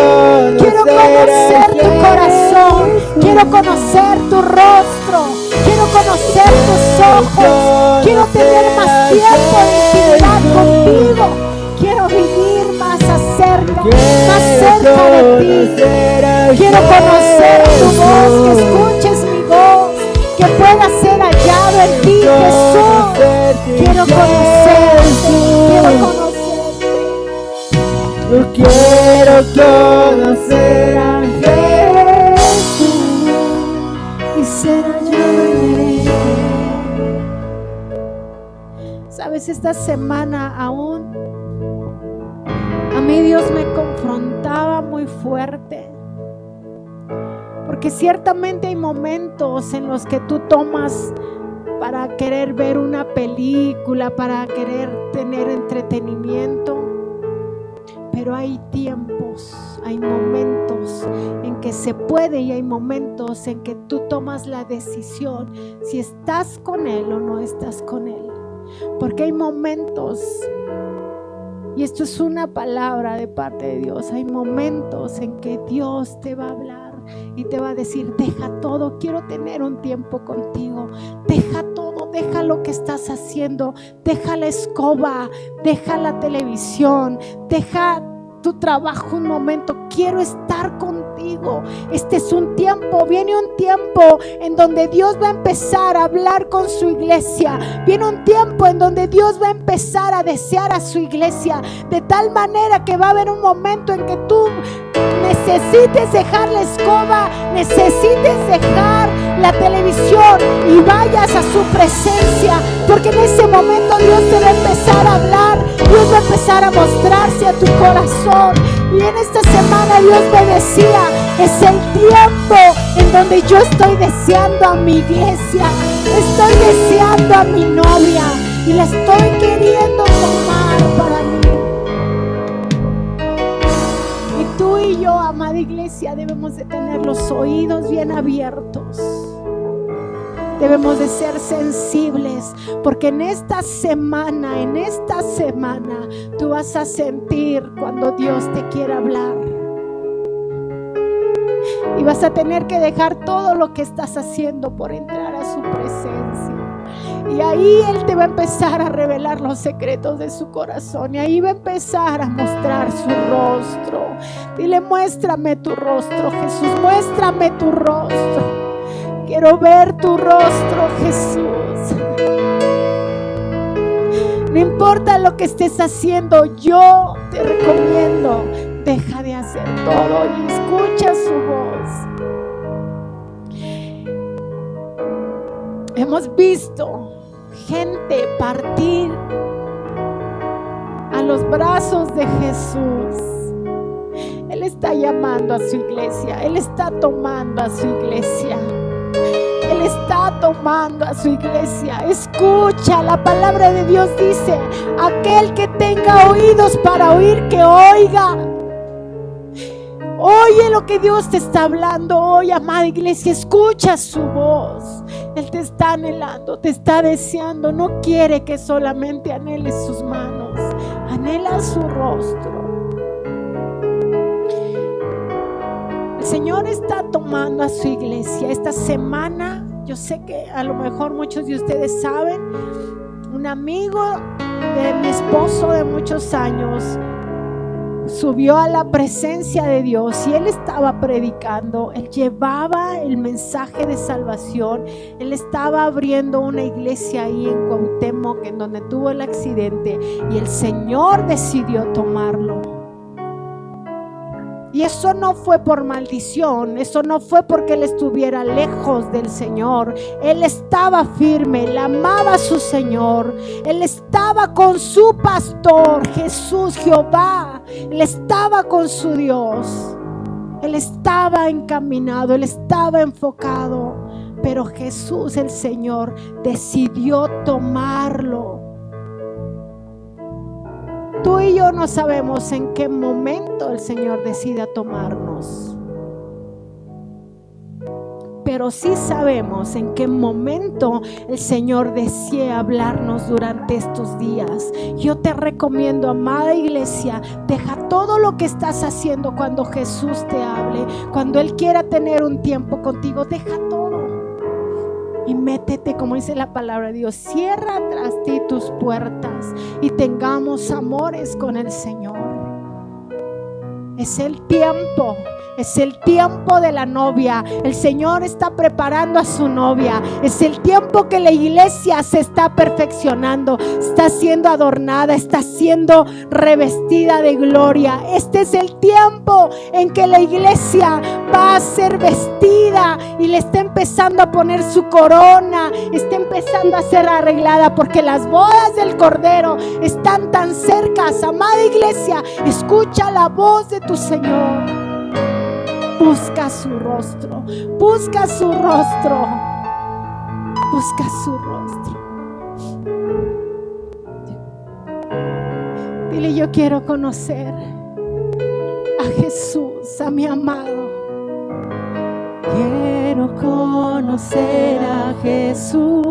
Quiero conocer tu corazón. Quiero conocer tu rostro. Quiero conocer tus ojos. Quiero tener más tiempo de intimidad contigo. Quiero vivir más cerca de ti. Quiero conocer tu voz, que escuches mi voz, que pueda ser hallado en ti, Jesús. Quiero conocerte, quiero conocerte. Yo quiero conocer a Jesús y ser hallado en Él. Sabes, esta semana aún a mí Dios me confrontaba muy fuerte, porque ciertamente hay momentos en los que tú tomas para querer ver una película, para querer tener entretenimiento. Pero hay tiempos, hay momentos en que se puede y hay momentos en que tú tomas la decisión si estás con Él o no estás con Él. Porque hay momentos, y esto es una palabra de parte de Dios, hay momentos en que Dios te va a hablar y te va a decir: deja todo, quiero tener un tiempo contigo. Deja todo, deja lo que estás haciendo, deja la escoba, deja la televisión, deja tu trabajo un momento, quiero estar contigo. Este es un tiempo, viene un tiempo en donde Dios va a empezar a hablar con su iglesia. Viene un tiempo en donde Dios va a empezar a desear a su iglesia, de tal manera que va a haber un momento en que tú necesites dejar la escoba, necesites dejar la televisión y vayas a su presencia, porque en ese momento Dios te va a empezar a hablar, Dios va a empezar a mostrarse a tu corazón. Y en esta semana Dios me decía: es el tiempo en donde yo estoy deseando a mi iglesia, estoy deseando a mi novia y la estoy queriendo tomar para mí. Y tú y yo, amada iglesia, debemos de tener los oídos bien abiertos. Debemos de ser sensibles, porque en esta semana tú vas a sentir cuando Dios te quiere hablar. Y vas a tener que dejar todo lo que estás haciendo por entrar a su presencia. Y ahí Él te va a empezar a revelar los secretos de su corazón. Y ahí va a empezar a mostrar su rostro. Dile: muéstrame tu rostro, Jesús, muéstrame tu rostro. Quiero ver tu rostro, Jesús. No importa lo que estés haciendo, yo te recomiendo: deja de hacer todo y escucha su voz. Hemos visto gente partir a los brazos de Jesús. Él está llamando a su iglesia, Él está tomando a su iglesia. Él está tomando a su iglesia. Escucha, la palabra de Dios dice: aquel que tenga oídos para oír, que oiga. Oye lo que Dios te está hablando hoy, amada iglesia. Escucha su voz. Él te está anhelando, te está deseando. No quiere que solamente anheles sus manos, anhela su rostro. El Señor está tomando a su iglesia esta semana. Yo sé que a lo mejor muchos de ustedes saben, un amigo de mi esposo de muchos años subió a la presencia de Dios y él estaba predicando. Él llevaba el mensaje de salvación. Él estaba abriendo una iglesia ahí en Cuauhtémoc, en donde tuvo el accidente, y el Señor decidió tomarlo. Y eso no fue por maldición, eso no fue porque él estuviera lejos del Señor. Él estaba firme, él amaba a su Señor, él estaba con su pastor, Jesús, Jehová. Él estaba con su Dios, él estaba encaminado, él estaba enfocado. Pero Jesús, el Señor, decidió tomarlo. Tú y yo no sabemos en qué momento el Señor decida tomarnos, pero sí sabemos en qué momento el Señor desea hablarnos durante estos días. Yo te recomiendo, amada iglesia, deja todo lo que estás haciendo cuando Jesús te hable, cuando Él quiera tener un tiempo contigo. Deja todo y métete, como dice la palabra de Dios, cierra tras ti tus puertas y tengamos amores con el Señor. Es el tiempo de la novia. El Señor está preparando a su novia. Es el tiempo que la iglesia se está perfeccionando, está siendo adornada, está siendo revestida de gloria. Este es el tiempo en que la iglesia va a ser vestida y le está empezando a poner su corona, está empezando a ser arreglada, porque las bodas del Cordero están tan cercas. Amada iglesia, escucha la voz de tu Señor. Busca su rostro, busca su rostro, busca su rostro. Dile: yo quiero conocer a Jesús, a mi amado. Quiero conocer a Jesús.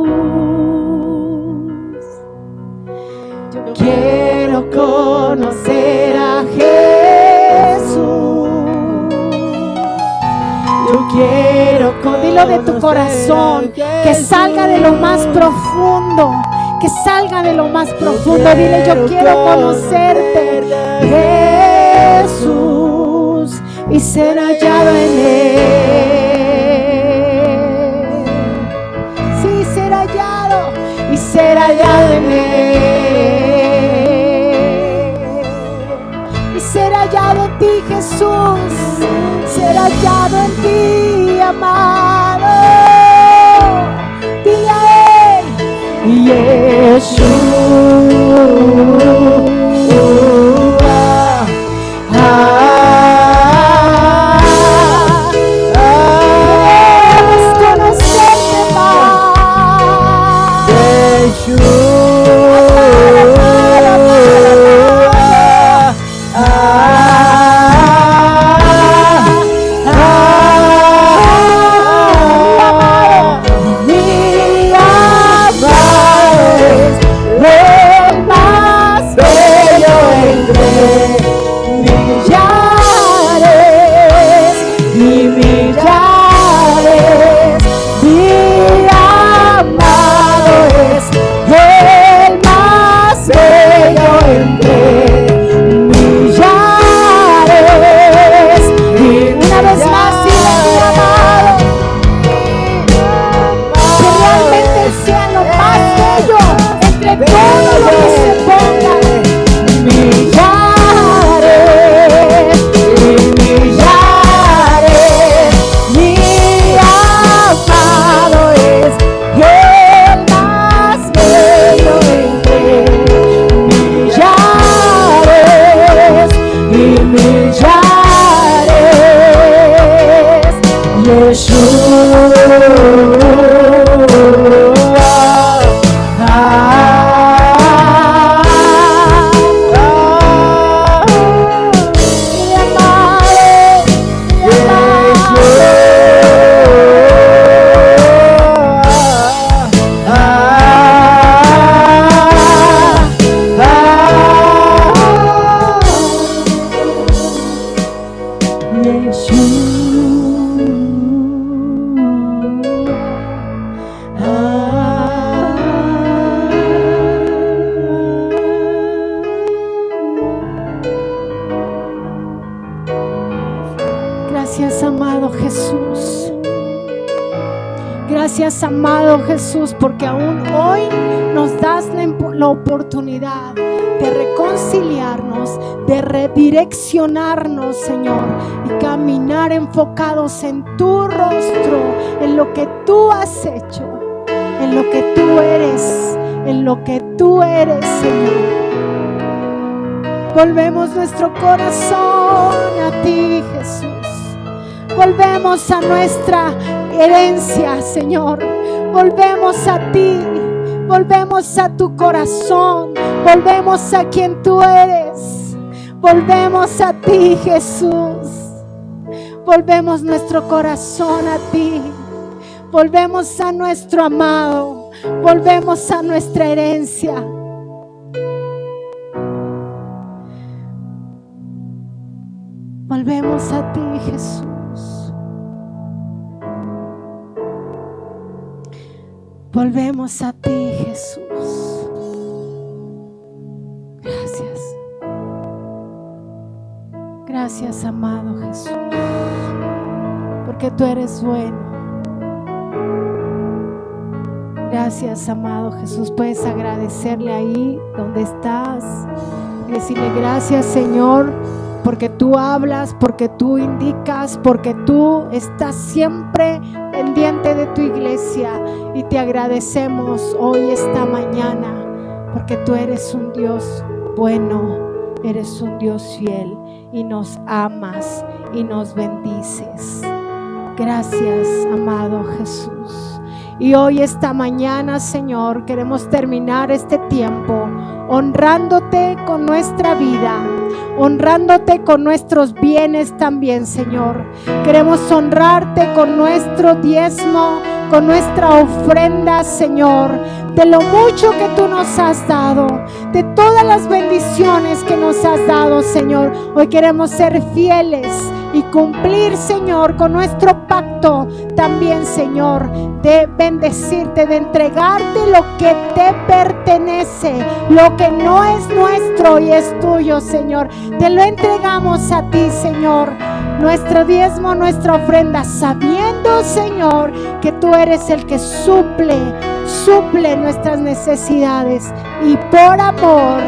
Yo quiero conocer a Jesús. Yo quiero, dilo de tu corazón, que salga de lo más profundo, que salga de lo más profundo. Dile: yo quiero conocerte, Jesús, y ser hallado en Él. Sí, ser hallado y ser hallado en Él. Y ser hallado en ti, Jesús, ser hallado en ti, amado. Dile a Él: Yeshua, queremos conocerte más. Gracias, amado Jesús. Gracias, amado Jesús, porque aún hoy nos das la oportunidad de reconciliarnos, de redireccionarnos, Señor, y caminar enfocados en tu rostro, en lo que tú has hecho, en lo que tú eres, Señor. Volvemos nuestro corazón a ti, Jesús. Volvemos a nuestra herencia, Señor. Volvemos a ti. Volvemos a tu corazón. Volvemos a quien tú eres. Volvemos a ti, Jesús. Volvemos nuestro corazón a ti. Volvemos a nuestro amado. Volvemos a nuestra herencia. Volvemos a ti, Jesús. Volvemos a ti, Jesús. Gracias. Gracias, amado Jesús, porque tú eres bueno. Gracias, amado Jesús. Puedes agradecerle ahí donde estás y decirle: gracias, Señor, porque tú hablas, porque tú indicas, porque tú estás siempre pendiente de tu iglesia, y te agradecemos hoy, esta mañana, porque tú eres un Dios bueno, eres un Dios fiel y nos amas y nos bendices. Gracias, amado Jesús. Y hoy, esta mañana, Señor, queremos terminar este tiempo honrándote con nuestra vida, honrándote con nuestros bienes también, Señor. Queremos honrarte con nuestro diezmo, con nuestra ofrenda, Señor, de lo mucho que tú nos has dado, de todas las bendiciones que nos has dado, Señor. Hoy queremos ser fieles y cumplir, Señor, con nuestro pacto también, Señor, de bendecirte, de entregarte lo que te pertenece, lo que no es nuestro y es tuyo, Señor. Te lo entregamos a ti, Señor, nuestro diezmo, nuestra ofrenda, sabiendo, Señor, que tú eres el que suple nuestras necesidades, y por amor,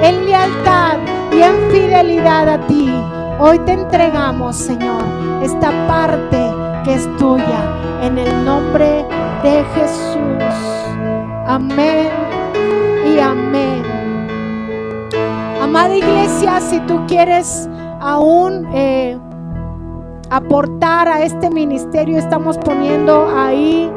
en lealtad y en fidelidad a ti, hoy te entregamos, Señor, esta parte que es tuya, en el nombre de Jesús. Amén y amén. Amada iglesia, si tú quieres aún aportar a este ministerio, estamos poniendo ahí,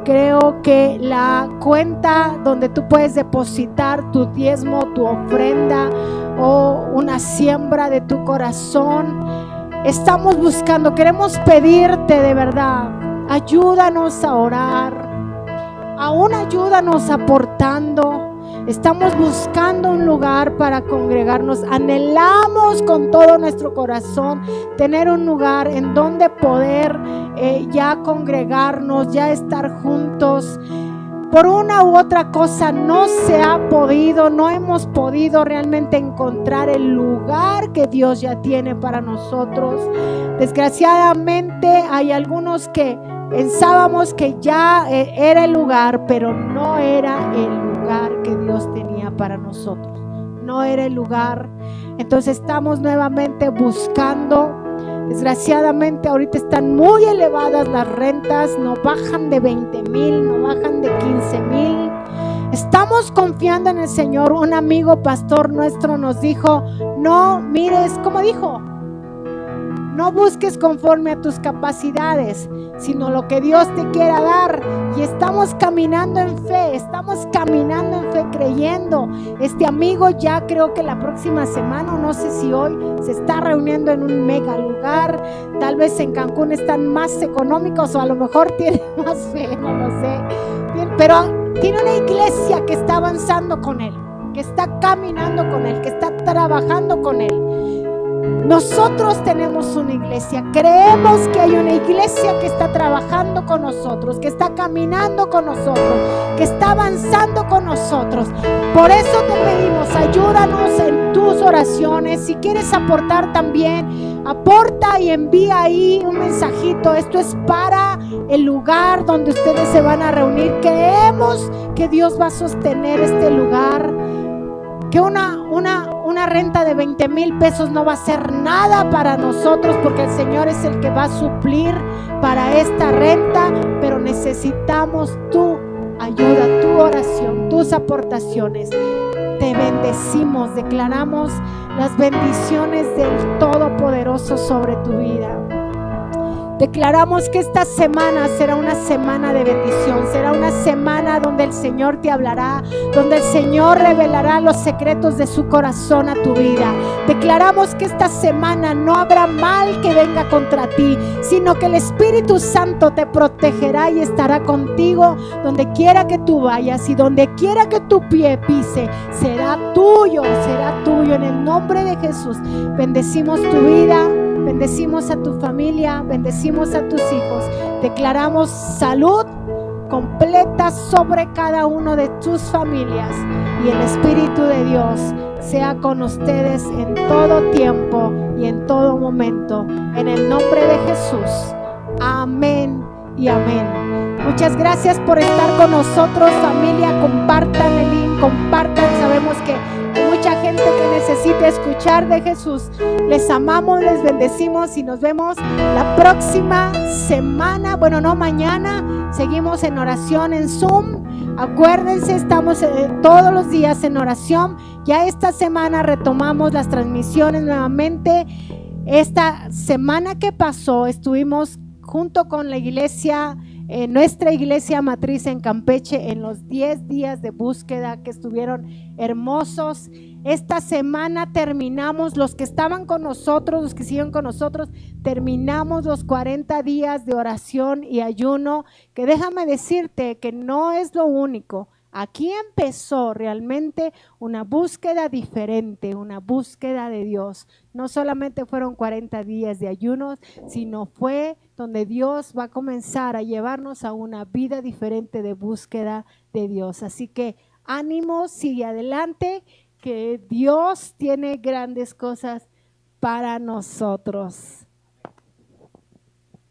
creo que la cuenta donde tú puedes depositar tu diezmo, tu ofrenda o una siembra de tu corazón. Estamos buscando, queremos pedirte de verdad, ayúdanos a orar, aún ayúdanos aportando. Estamos buscando un lugar para congregarnos. Anhelamos con todo nuestro corazón tener un lugar en donde poder ya congregarnos, ya estar juntos. Por una u otra cosa no se ha podido, no hemos podido realmente encontrar el lugar que Dios ya tiene para nosotros. Desgraciadamente hay algunos que pensábamos que ya era el lugar, pero no era el lugar que Dios tenía para nosotros. No era el lugar. Entonces estamos nuevamente buscando. Desgraciadamente ahorita están muy elevadas las rentas, no bajan de 20,000, no bajan de 15,000. Estamos confiando en el Señor. Un amigo pastor nuestro nos dijo, no mires, como dijo, no busques conforme a tus capacidades, sino lo que Dios te quiera dar. Y estamos caminando en fe, creyendo. Este amigo ya creo que la próxima semana, no sé si hoy, se está reuniendo en un mega lugar. Tal vez en Cancún están más económicos, o a lo mejor tiene más fe, no lo sé. Pero tiene una iglesia que está avanzando con él, que está caminando con él, que está trabajando con él. Nosotros tenemos una iglesia, creemos que hay una iglesia que está trabajando con nosotros, que está caminando con nosotros, que está avanzando con nosotros. Por eso te pedimos, ayúdanos en tus oraciones. Si quieres aportar también, aporta y envía ahí un mensajito. Esto es para el lugar donde ustedes se van a reunir. Creemos que Dios va a sostener este lugar, que una renta de 20,000 pesos no va a ser nada para nosotros, porque el Señor es el que va a suplir para esta renta, pero necesitamos tu ayuda, tu oración, tus aportaciones. Te bendecimos, declaramos las bendiciones del Todopoderoso sobre tu vida. Declaramos que esta semana será una semana de bendición, será una semana donde el Señor te hablará, donde el Señor revelará los secretos de su corazón a tu vida. Declaramos que esta semana no habrá mal que venga contra ti, sino que el Espíritu Santo te protegerá y estará contigo donde quiera que tú vayas, y donde quiera que tu pie pise, será tuyo en el nombre de Jesús. Bendecimos tu vida. Bendecimos a tu familia, bendecimos a tus hijos. Declaramos salud completa sobre cada uno de tus familias, y el Espíritu de Dios sea con ustedes en todo tiempo y en todo momento. En el nombre de Jesús. Amén y amén. Muchas gracias por estar con nosotros, familia. Compartan el link, compartan. Sabemos que hay mucha gente que necesita escuchar de Jesús. Les amamos, les bendecimos y nos vemos la próxima semana. Bueno, no mañana. Seguimos en oración en Zoom. Acuérdense, estamos todos los días en oración. Ya esta semana retomamos las transmisiones nuevamente. Esta semana que pasó estuvimos junto con la iglesia nuestra iglesia matriz en Campeche en los 10 días de búsqueda que estuvieron hermosos. Esta semana terminamos, los que estaban con nosotros, los que siguen con nosotros, terminamos los 40 días de oración y ayuno, que déjame decirte que no es lo único. Aquí empezó realmente una búsqueda diferente, una búsqueda de Dios. No solamente fueron 40 días de ayuno, sino fue donde Dios va a comenzar a llevarnos a una vida diferente de búsqueda de Dios. Así que ánimo, sigue adelante, que Dios tiene grandes cosas para nosotros.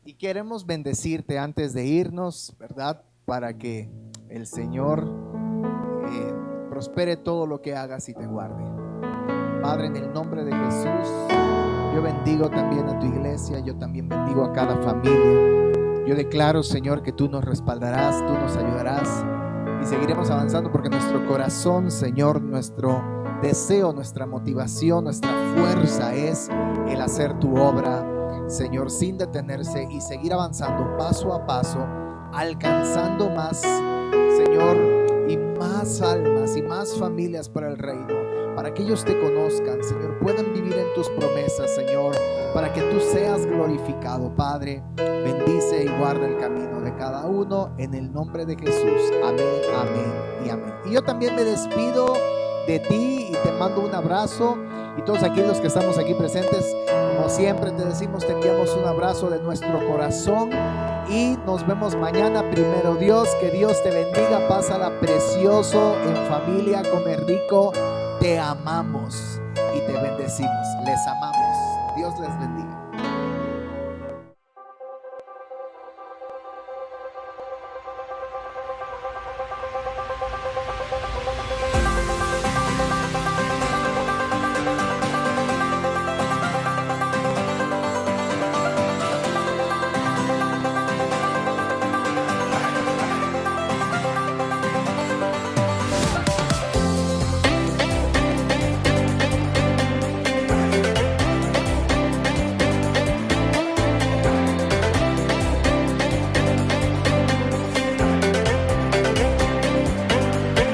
Y queremos bendecirte antes de irnos, ¿verdad? Para que el Señor prospere todo lo que hagas y te guarde. Padre, en el nombre de Jesús, yo bendigo también a tu iglesia, yo también bendigo a cada familia. Yo declaro, Señor, que tú nos respaldarás, tú nos ayudarás y seguiremos avanzando, porque nuestro corazón, Señor, nuestro deseo, nuestra motivación, nuestra fuerza es el hacer tu obra, Señor, sin detenerse y seguir avanzando paso a paso, alcanzando más, Señor, y más almas y más familias para el reino, para que ellos te conozcan, Señor, puedan vivir en tus promesas, Señor, para que tú seas glorificado. Padre, bendice y guarda el camino de cada uno en el nombre de Jesús. Amén, amén y amén. Y yo también me despido de ti y te mando un abrazo, y todos aquí los que estamos aquí presentes, como siempre te decimos, te enviamos un abrazo de nuestro corazón y nos vemos mañana, primero Dios. Que Dios te bendiga, pásala precioso en familia, come rico, te amamos y te bendecimos, les amamos, Dios les bendiga.